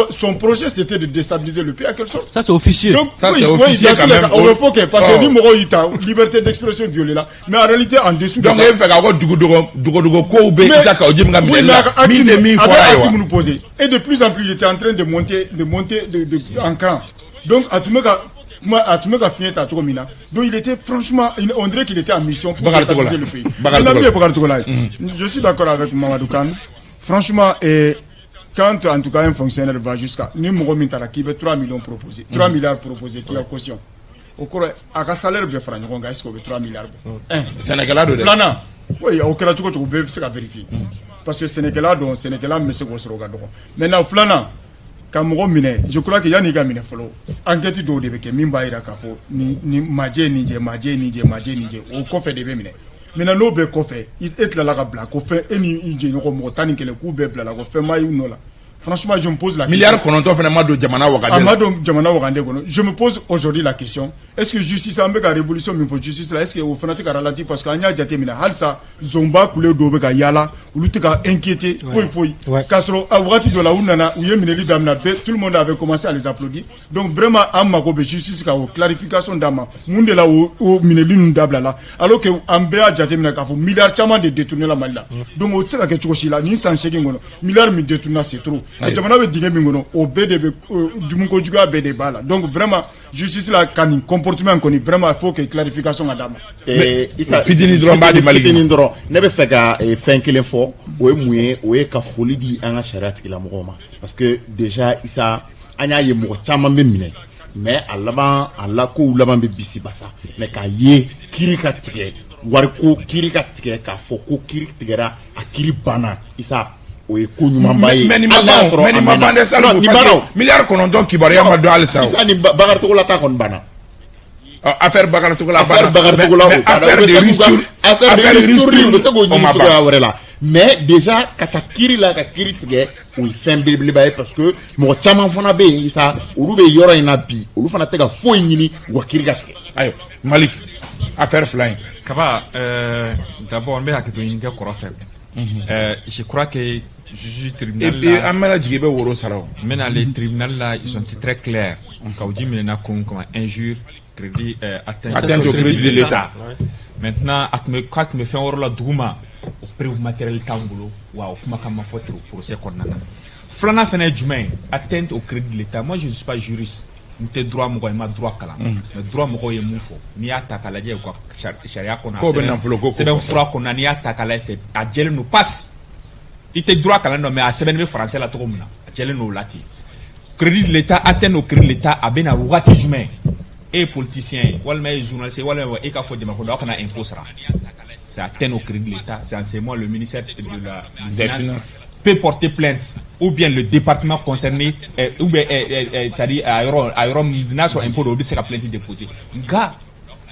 son projet c'était de déstabiliser le pays à quelle sorte? Ça c'est officieux. Donc, ça c'est officieux quand même. On le faut que, parce que ni Mogo Ita, liberté d'expression violée là. Mais en réalité, en dessous de ça. Donc, il fait avoir du Issa Kaoudjim. Et de plus en plus, il était en train de monter en camp. Donc, à tout le monde a fini à Touromina. Donc, il était franchement, on dirait qu'il était en mission pour stabiliser le pays. Je suis d'accord avec Mamadou Khan. Franchement, quand en tout cas un fonctionnaire va jusqu'à numéro Mintara qui veut 3 millions proposés, 3 milliards proposés, qui a caution. Au cours, à quel salaire de francs, on gagne 3 milliards. Sénégalais de Flana. Oui, au cas où tu peux vérifier. Parce que Sénégalais, mais c'est quoi ce regard. Maintenant, Flana, Cameroun mine, je crois qu'il y a des gars mine follow. Enquête d'eau de Beke, Mimba Irakafo, ni Madje, au coffre de Bémine. Maintenant, l'eau be coffre, il est là la blague, au fait, et ni Indien, au Tani, que le coup be la, au fait, Maïounola. Franchement, je me pose la question. Milliard Kononto finalement de Djamana Wakande. Je me pose aujourd'hui la question. Est-ce que justice a la révolution, mais faut justice là, est-ce que au fanatique a relatif parce qu'il y a déjà terminé. Halsa, Zomba, Koulé, Dobeka, Yala, olu tɛ ka inquiété foyi Ouais. k'a sɔrɔ a wagati dɔ la u nana u ye minɛli daminɛ bɛɛ tout le monde avait commencé à les applaudir donc vraiment an mago bɛ justice ka o clarification d'a ma mun de la o minɛli ninnu dabila la alors que an bɛɛ y'a jateminɛ k'a fɔ miliyari caman de détourné la Mali la donc o tɛ se ka kɛ cogo si la nin san 8 kɔnɔ miliyari min détourné c'est trop jamana bɛ dingɛ min kɔnɔ o bɛɛ de bɛ dumuni juguya bɛɛ de b'a la donc vraiment justice la ka nin comportement kɔni vraiment il faut que clarification ka d'a ma. fitini dɔrɔn b'a di Mali ma. fitini dɔrɔn ne bɛ fɛ ka fɛn kelen fɔ o ye mun ye o ye ka foli di an ka sariya tigilamɔgɔw ma parce que déjà Isa an y'a ye mɔgɔ caman bɛ minɛ mais a laban a la kow laban bɛ bisi basa mais k'a ye kiiri ka tigɛ wariko kiiri ka tigɛ k'a fɔ ko kiiri tigɛra a kiiri banna Isa o ye ko ɲumanba ye. mais nin ma ban dɛ Salifu parce que miliyari 9 kibaruya ma dɔn hali sa o. Isa ni Bakari Togola ta kɔni banna. Affaire Bakari Togola banna. Affaire de ristourne bɛ se k'o ɲini cogoya wɛrɛ la. Mais déjà ka taa kiiri la ka kiiri tigɛ o ye fɛn belebeleba ye parce que mɔgɔ caman fana bɛ yen Isa olu bɛ yɔrɔ in na bi olu fana tɛ ka foyi ɲini u ka kiiri ka tigɛ. ayiwa Malik affaire fila in. Kaba d'abord n bɛ hakili to ɲini kɛ kɔrɔ fɛ. Je crois que juge tribunal là. An mɛna jigin bɛ woro sara o. Maintenant les tribunaux là ils sont très clairs. Ka uji minɛna comme injure crédit atteinte au crédit de l'État. Maintenant a tun bɛ fɛn wɛrɛ la duguma o preuve matériel t'an bolo wa o kuma kan ma fɔ ten o procès kɔnɔna na. Filanan fɛnɛ ye jumɛn ye atteinte au crédit de l'État. Moi je ne suis pas juriste. N tɛ droit mɔgɔ ye n ma droit kalan. Mais droit mɔgɔw ye mun fɔ n'i y'a ta k'a lajɛ u ka sariya kɔnɔ. K'o bɛ nafolo ko sɛbɛn fura kɔnɔ n'i y'a ta k'a lajɛ a jɛlen don passe. I tɛ droit kalan dɔn mais a sɛbɛnnen bɛ français la cogo min na a jɛlen don o la ten. Crédit de l'État atteinte au crédit de l'État a bɛ na wagati jumɛn e ye politicien ye walima e ye journaliste ye walima e ka fɔ jamana kɔnɔ aw kana impôt sara. C'est atteinte au crédit de l'État. C'est en ce moment le ministère de la Finance peut porter plainte ou bien le département concerné ou bien c'est-à-dire à yɔrɔ n'a sɔrɔ impôt dɔ o bɛ se ka plainte déposer. Nka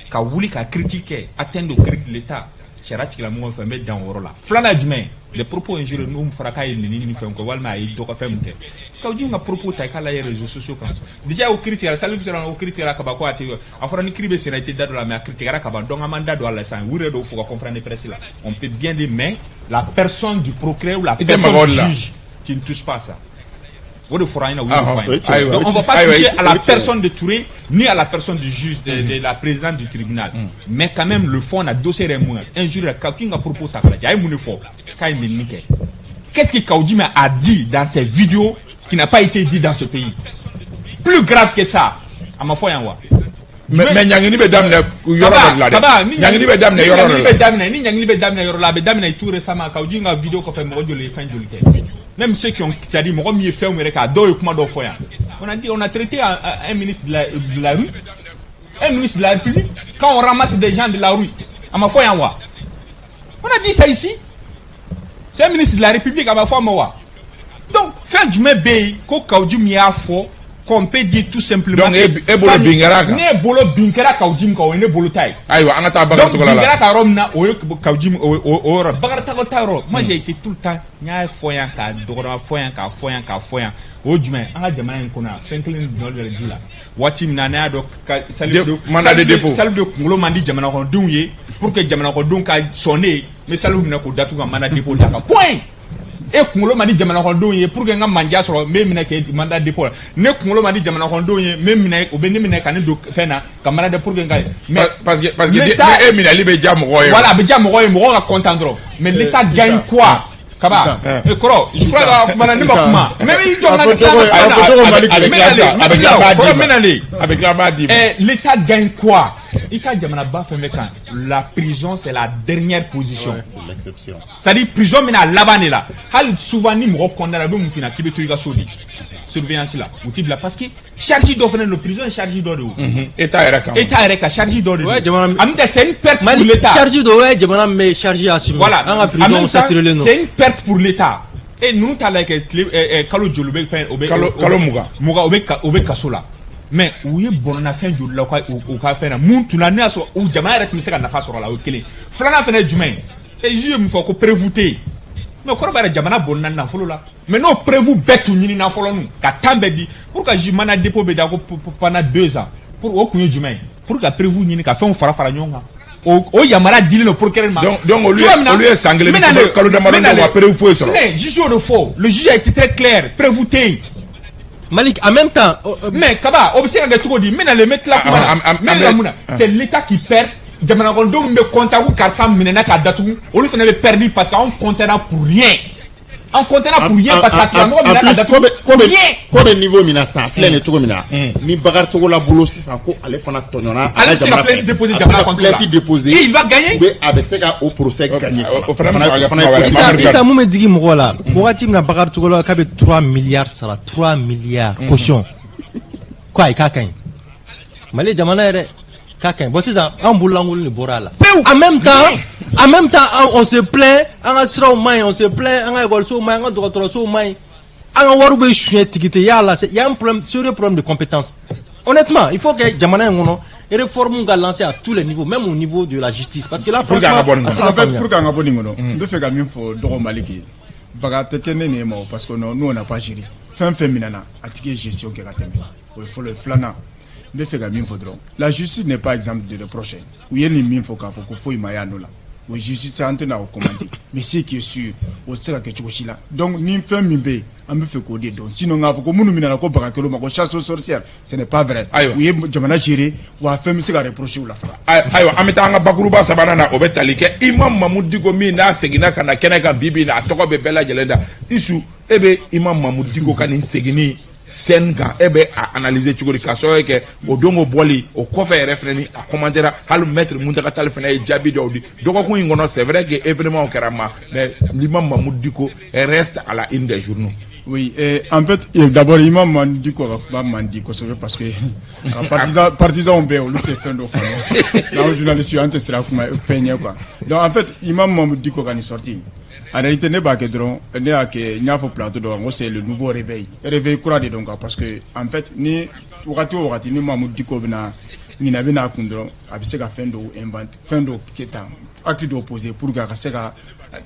ka wuli ka critiquer atteinte au crédit de l'État sariya tigilamɔgɔw fɛ n bɛ dan o yɔrɔ la. Filanan ye jumɛn ye les propos injurieux n'u fɔra k'a ye nin ni fɛn kɛ walima a ye dɔgɔ fɛn min kɛ k'aw ji ka propos ta i k'a lajɛ réseaux sociaux kan déjà o kiiri tigɛra Salifu sera o kiiri tigɛra kaban ko a tɛ a fɔra ni kiiri bɛ senna i tɛ da don la mais a kiiri tigɛra kaban donc an m'an da don a la sisan u yɛrɛ dɔw fɔ ka conférence de presse la on peut bien dire mais la personne du procureur ou la personne du juge tu ne touches pas à ça. Donc on ne va pas toucher à la personne de Touré ni à la personne du juge de la présidente du tribunal. Mais quand même le fond a dossier est moins injurieux qui a proposé ça. Qu'est-ce que Kaoudjima a dit dans ses vidéos qui n'a pas été dit dans ce pays? Plus grave que ça. À ma foi en wa. Mais Nyangini be damne yoro la de. Nyangini be damne yoro la. Ni Nyangini be damne yoro la be damne tout récemment Kaoudjima vidéo ko fait mo joli fin joli. Même ceux qui ont dit mo mieux fait o mereka do kuma do foya. On a traité un ministre de la rue, un ministre de la République quand on ramasse des gens de la rue. À ma foi en wa. On a dit ça ici. C'est un ministre de la République à ma foi moi. Donc fin du mai bay ko Kaoudjima a fo qu'on peut dire tout simplement donc e bolo bingara ka ne bolo bingara Kaoudjima ko ne bolo tay aywa an ta Bakari Togola la bingara ka romna o Kaoudjima o Bakari Togola moi j'ai été tout le temps nya foyan ka dogora foyan o jumɛn an ka jamana in kɔnɔ fɛn kelen dɔ de di la waati min na n'a y'a dɔn Salifu de kunkolo man di jamana kɔnɔdenw ye pour que jamana kɔnɔdenw ka sɔn ne mais Salifu minɛ k'o datugu ka mandat dépôt ta kan point e kunkolo man di jamana kɔnɔdenw ye pour que n ka manja sɔrɔ n bɛ minɛ kɛ mandat dépôt la ne kunkolo man di jamana kɔnɔdenw ye n bɛ minɛ o bɛ ne minɛ ka ne don fɛn na ka mandat pour que n ka mais parce que e minɛli bɛ diya mɔgɔw ye voilà a bɛ diya mɔgɔw ye mɔgɔw ka content dɔrɔn mais l'État gagne quoi? Kaba, je crois que l'État gagne quoi? La prison, c'est la dernière position. C'est l'exception. C'est-à-dire, prison, mais là, souvent, ni me condamné qui veut tout surveillance là. Parce que chargé d'offre de prison, chargé d'ordre. État est chargé d'ordre. C'est une perte pour l'État. Chargé d'ordre, mais chargé à assumer. Voilà. C'est une perte pour l'État. Et nous, tu as like Kalo Djoloube fait Kalo Muga Obe Kasola. Mais où est bon na fin du la ou ka fait na moun tu na ne aso ou jama rek mi se ka na fa soro la o kele flana fene jumɛn et je me faut ko prévouter mais ko ba jamana bon na folo la mais no prévu betu nyini na folo nu ka tambe di pour que jimana dépôt be da ko pendant 2 ans pour o kunye jumɛn pour que prévu nyini ka fɛn fara nyonga o yamara dili le procureur ma. Donc au lieu sangler kalo damaro on va preuve faux sur. Mais juge de faux. Le juge a été très clair, prévouté. Malik, en même temps, mais Kaba, observe que tu dis, mais dans le mettre là, c'est l'État qui perd. Jamana Gondo me compte à vous car ça menena ka datu. On lui fait perdu parce qu'on comptera pour rien. On comptera pour rien parce que tu as menena ka datu. Combien niveau minasta, plein de tout mina. Ni bagar to la boulot si ça ko aller fana tonyona. Allez c'est la plainte déposée Jamana contre là. Et il va gagner. Mais avec ça au procès gagner. Ça mou me digi mo la. Wati na bagar to la ka be 3 milliards sala 3 milliards caution. Quoi il ka kan. Malé Jamana ere bon c'est ça, en boulangul le borala. En même temps, on se plaint, on se plaint, on a école so main, on doit trop so main. On va rouber chien tikité il y a un problème, sérieux problème de compétence. Honnêtement, il faut que Jamana ngono réforme nga lancer à tous les niveaux, même au niveau de la justice parce que là franchement, en fait pour qu'on abonne ngono, de fait quand même faut dogo maliki. Baga tetene ne mo parce que nous on n'a pas géré. Fin minana, atike gestion que kateme. Il faut le flana. La justice n'est pas exemple de reprocher. Où il y a une fois qu'il faut y la justice est en train de recommander. Mais c'est qui est sûr, on sait que tu es là. Donc, ni fait mibé, on me fait coder. Donc, sinon, on a beaucoup de monde qui a fait chasse aux sorcières. Ce n'est pas vrai. Oui, je m'en ai géré, ou a fait me reprocher ou la fra. Ayo, ametanga bakuruba sabana obetalike. Imam Mahmoud Diko mina segina kana kenaka bibi na toko bebela jelenda. Isu, ebe Imam Mahmoud Diko kanin segini. Sen kan ebe a analyser cogo di ka so ke o dongo boli o kofe refereni a commentaire halu maître Muntaka Tall fena e jabi dawdi dogokun ingono c'est vrai que événement karama mais l'imam Mahmoud Diko reste à la une des journaux. Oui, en fait, d'abord, Imam Mahmoud Diko va Mandiko, c'est vrai parce que partisan on béo, l'autre fin de famille. Là, le journaliste suis antes sera fait quoi. Donc en fait, Imam Mahmoud Diko quand il sorti. En réalité, ne pas que drone, ne que n'y a pas plateau donc c'est le nouveau réveil. Réveil courage donc parce que en fait ni wakati ni Mahmoud Diko bina ni na bina kundro abise ka fin de keta acte d'opposé pour que ça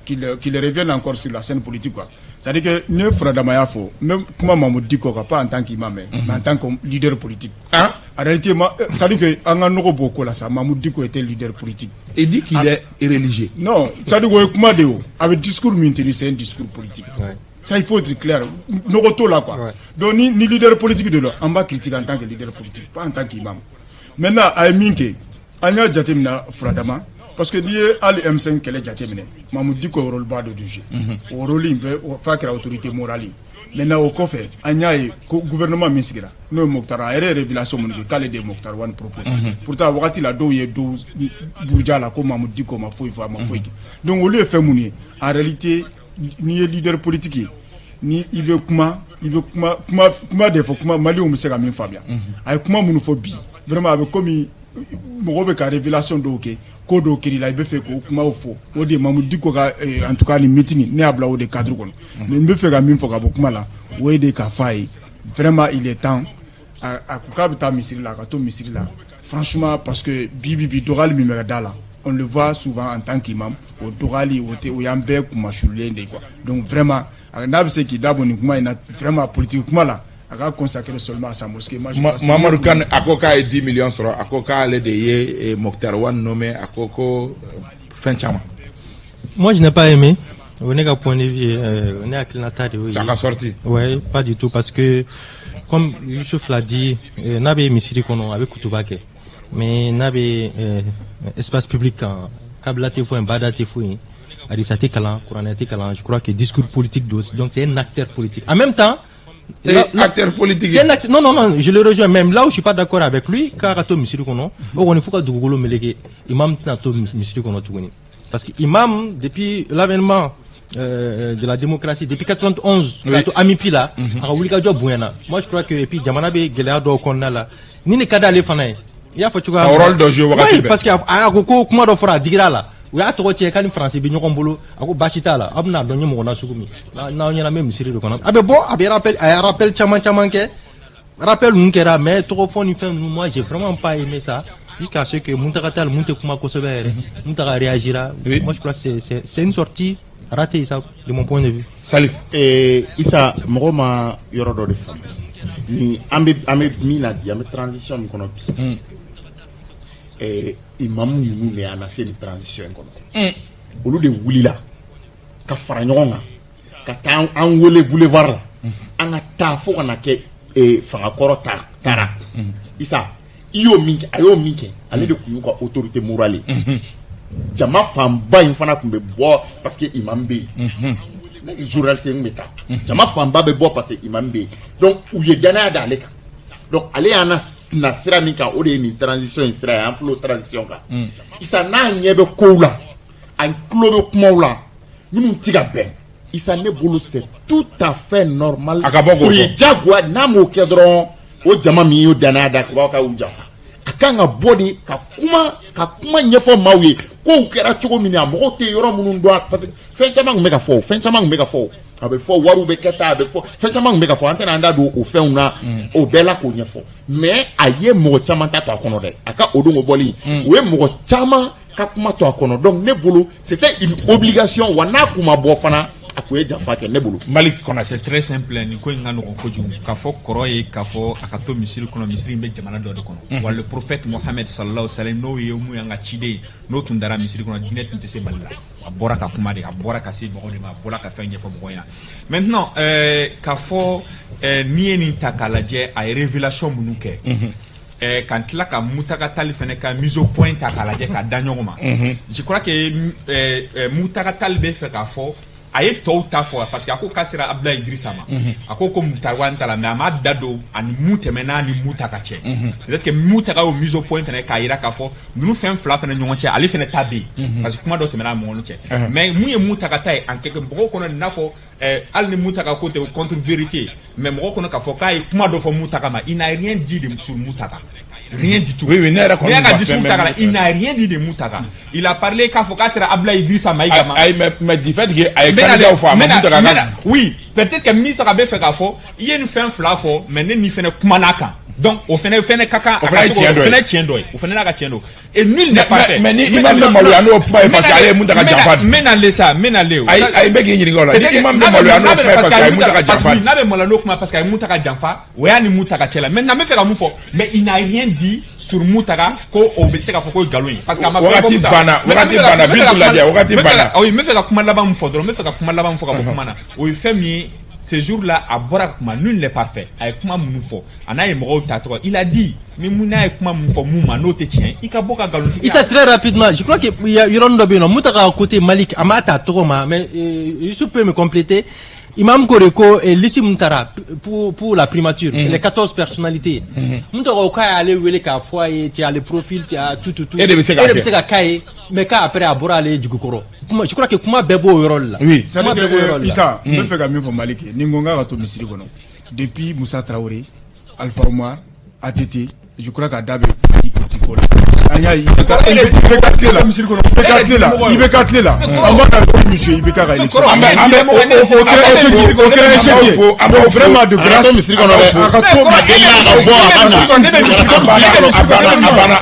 qu'il revienne encore sur la scène politique quoi. C'est-à-dire que ne Fradamaya fo même comment Mahmoud Diko pas en tant qu'imam mais en tant que leader politique. Hein? En réalité, c'est-à-dire que Anga Noko Boko là ça Mahmoud Diko était leader politique. Et dit qu'il est irréligieux. Non, c'est-à-dire que comment Deo avec discours maintenu c'est un discours politique. Ouais. Ça il faut être clair. Nogoto là quoi. Ouais. Donc ni leader politique de là, on va critiquer en tant que leader politique, pas en tant qu'imam. Maintenant à Minke, Anya Jatemna Fradama parce que lié à l'M5 qu'elle est Jatemne. Mahmoud Diko rôle bas de jeu. Au rôle il faut faire autorité morale. Maintenant au Kofe, Anya et gouvernement Misgira. Nous Moktara et révélation mon calé de Mokhtar Wan propose. Pourtant wakati la do ye do Bouja la comme Mahmoud Diko ma foi ma foi. Donc au lieu de faire mouni, en réalité ni leader politique ni il veut comment des fois comment Mali on me sait même Fabien. Avec comment monophobie. Vraiment avec comme Mogobe ka révélation do OK. Kodo kirila ibe fait ko kuma ofo. O de Mahmoud Diko ka en tout cas ni meeting ne abla o de cadre kon. Mais me fait ka même faut ka kuma là. O de ka fai. Vraiment il est temps à Kukabita Misiri là, Kato Misiri là. Franchement parce que Bibi Doral Mimeradala. On le voit souvent en tant qu'imam au Dorali au Yambe kuma shulende quoi. Donc vraiment n'a ce qui d'abord kuma ina vraiment politiquement là. A consacré seulement à sa mosquée. Mamadou Kane Akoka et 10 millions sur Akoka le et Mokhtar Wan nommé Akoko fin chama. Moi je n'ai pas aimé. On est à point de vue, on est à Clinatari. Ça a sorti. Ouais, pas du tout parce que comme Youssouf l'a dit, n'avait Misiri Kono avec Kutubake, mais n'avait espace public en Kabla Tefou, Bada Tefou, Arisate Kalan, Kouranate Kalan. Je crois que discours politique donc c'est un acteur politique. En même temps. Acteur politique. Non, je le rejoins même là où je suis pas d'accord avec lui, car Ato Misiri Kono, on est foutu Dougolo Meleke, imam Tato Misiri Kono Tougoni. Parce que imam, depuis l'avènement de la démocratie, depuis 91, Amipi là, moi je crois que, et puis Jamana Be, Gelado Kona là, ni ne kada le fanaï. Il y a fait un rôle de jeu, oui, parce qu'il y a Goko, comment on fera, Digra là. Oui, à toi, tu es quand français, bien qu'on boulot, à quoi Bachita là, Abna, donné mon Nasugumi. Là, on y a même Misiri de Konan. Ah, ben bon, rappel Chamanke, rappel Munkera, mais trop fond, moi, j'ai vraiment pas aimé ça. Jusqu'à ce que Muntaka Tall, Muntekuma Kosover, Muntaka réagira. Moi, je crois que c'est une sortie ratée, ça, de mon point de vue. Salut. Et, Issa, Moroma, Yorodo de femme. Ni, Ambe Mina, Ambe transition, Mikonopi. imam ninnu de y'an lase nin transition in kɔnɔ olu de wulila ka fara ɲɔgɔn kan ka taa an wele boulevard la an ka taa fo ka na kɛ fangakɔrɔ taara Isa a y'o min kɛ ale de tun y'u ka autorité morale jama fanba in fana tun bɛ bɔ parce que imam bɛ yen journaliste bɛ taa jama fanba bɛ bɔ parce que imam bɛ yen donc u ye danaya d'ale kan donc ale y'an na sira min kan o de ye nin transition in sira ye an filɛ o transition kan Isa n'a ɲɛ bɛ kow la a tulo bɛ kumaw la minnu ti ka bɛn Isa ne bolo c'est tout à fait normal o ye jagoya n'a m'o kɛ dɔrɔn o jama min y'o danaya da k'aw ka u janfa a kan ka bɔ de ka kuma ɲɛfɔ maaw ye kow kɛra cogo min na mɔgɔw tɛ yɔrɔ minnu dɔn parce que fɛn caman tun bɛ ka fɔ a bɛ fɔ wariw bɛ kɛ tan a bɛ fɔ fɛn caman tun bɛ ka fɔ an tɛna an da don o fɛnw na o bɛɛ la k'o ɲɛfɔ mais a ye mɔgɔ caman ta to a kɔnɔ dɛ a ka o don o bɔli o ye mɔgɔ caman ka kuma to a kɔnɔ donc ne bolo c'était une obligation wa n'a kun ma bɔ fana a kun ye janfa kɛ ne bolo. Malik kɔnɔ c'est très simple ni ko in ka nɔgɔn kojugu k'a fɔ kɔrɔ ye k'a fɔ a ka to misiri kɔnɔ misiri in bɛ jamana dɔ de kɔnɔ wa le prophète Mohammed sallallahu alaihi wa sallam n'o ye mun y'an ka ciden ye n'o tun dara misiri kɔnɔ diinɛ tun tɛ se Mali la a bɔra ka kuma de a bɔra ka se mɔgɔw de ma a bɔra ka fɛn ɲɛfɔ mɔgɔw ɲɛna maintenant k'a fɔ n'i ye nin ta k'a lajɛ a ye révélation minnu kɛ kan tila ka Muntaka Tall fɛnɛ ka mise au point ta k'a lajɛ ka da ɲɔgɔn ma je crois que Muntaka Tall bɛ fɛ k'a fɔ a ye tɔw ta fɔ parce que a ko k'a sera Abdoulaye Idrissa ma a ko Muntaka t'a la mais a ma da don ani mun tɛmɛna ni Muntaka cɛ peut-être que Muntaka y'o mise au point fɛnɛ k'a yira k'a fɔ ninnu fɛn fila fɛnɛ ɲɔgɔn cɛ ale fɛnɛ ta bɛ yen parce que kuma dɔ tɛmɛna mɔgɔw cɛ mais mun ye Muntaka ta ye en quelque mɔgɔw kɔnɔ n'a fɔ hali ni Muntaka ko tɛ contre vérité mais mɔgɔw kɔnɔ k'a fɔ k'a ye kuma dɔ fɔ Muntaka ma il n'a rien dit de sur Muntaka. Rien du tout. Oui, il n'a rien dit de Muntaka. Il a parlé k'a fɔ k'a sera Abdoulaye Idrissa Maïga. Mais du fait que a ye candidat fɔ a ma Muntaka kan. Oui, peut-être que Muntaka bɛ fɛ k'a fɔ i ye nin fɛn fila fɔ mais ne nin fɛnɛ kumana kan. Donc o fɛnɛ ka kan o fɛnɛ tiɲɛ dɔ ye o fɛnɛ n'a ka tiɲɛ dɔ et nul n'est pas fait. Mais ni imam bɛ maloya n'o kuma ye parce que ale ye Muntaka janfa. N bɛ na le o. Ayi n bɛ k'i ɲininka o la ni imam bɛ maloya n'o kuma ye parce que a ye Muntaka janfa. N'a bɛ maloya n'o kuma parce que a ye Muntaka janfa o y'a ni Muntaka cɛ la maintenant n bɛ fɛ ka mun fɔ mais il n'a rien dit sur Muntaka ko o bɛ se ka fɔ ko nkalon ye parce que a ma fɛn fɔ Muntaka. wagati banna bitu lajɛ wagati banna. Oui n bɛ fɛ ka kuma laban mun fɔ dɔrɔn n bɛ fɛ ka kuma laban mun fɔ ka bɔ kuma na o ye fɛn min ye. Ce jour-là, à Borakma, nul n'est parfait. Avec comment nous faut. Il a dit, mais mouna comment nous faut mouma note tien. Il a beaucoup galouti. Il très rapidement. Je crois qu'il y a Yoron Dobino, Moutaka à côté Malik, Amata Toma, mais je peux me compléter. Imam Koreko et Lissi Muntara pour la primature, les 14 personnalités. Muntara Oka allé wele ka foyer, tu as le profil, tu as tout. Et de Bissega Kaye, mais après à Borale du Gukoro. Je crois que comment Bebo rôle là. Oui, ça veut dire que Issa, on fait comme pour Malik. Ningonga va tomber sur le depuis Moussa Traoré, Alpha Omar, ATT, je crois qu'à Dabé, il peut là. On va dans monsieur Ibeka à l'élection. Vraiment de grâce.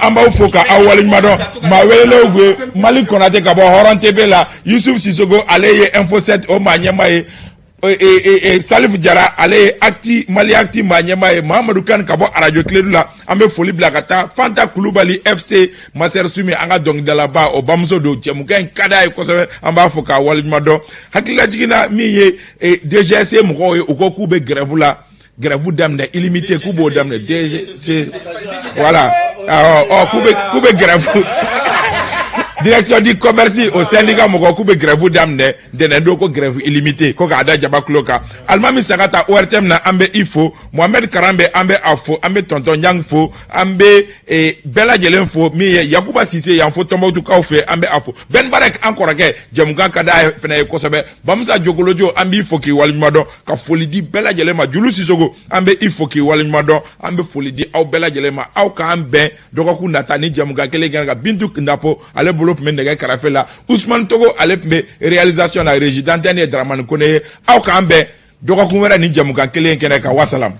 Amba ufoka awali mado mawele Malik Konate kabo Horan TV la Youssouf Sissoko aleye Info 7 o manyama et Salif Diarra ale acti Mali acti manyama e Mamadou Kane kabo radio Clédou la ambe foli blakata Fanta Koulibaly FC Maser Sumi anga dong dalaba o bamso do chemuken kada e kosobe amba foka awali mado hakila jigina mi ye DGC mko okoku be grève la grève damne illimité kubo damne DGC voilà kube grève direction du commerce au syndicat moko kube grève damne denendo ko grève illimité ko ga da jaba kloka almami sagata ORTM na ambe ifo Mohamed Karambe ambe afo ambe tonton Nyang fo ambe Bella Jelen fo mi Yakuba Cissé yan fo Tombouctou kaw fe ambe afo Ben Barek encore ke jamuka kada fena ko sobe Bamsa Jogolojo ambi ifo ki walimado ka folidi Bella Jelen ma Julu Sissoko ambe ifo ki walimado ambe folidi aw Bella Jelen ma aw ka ambe dokoku natani jamuka kele ga Bintou Ndapo ale Mendega Karafela Ousmane Togo alepme réalisation la régie d'antenne Dramane Kone au Kambe Doko Kumera ni jamuka kele kene ka wasalam.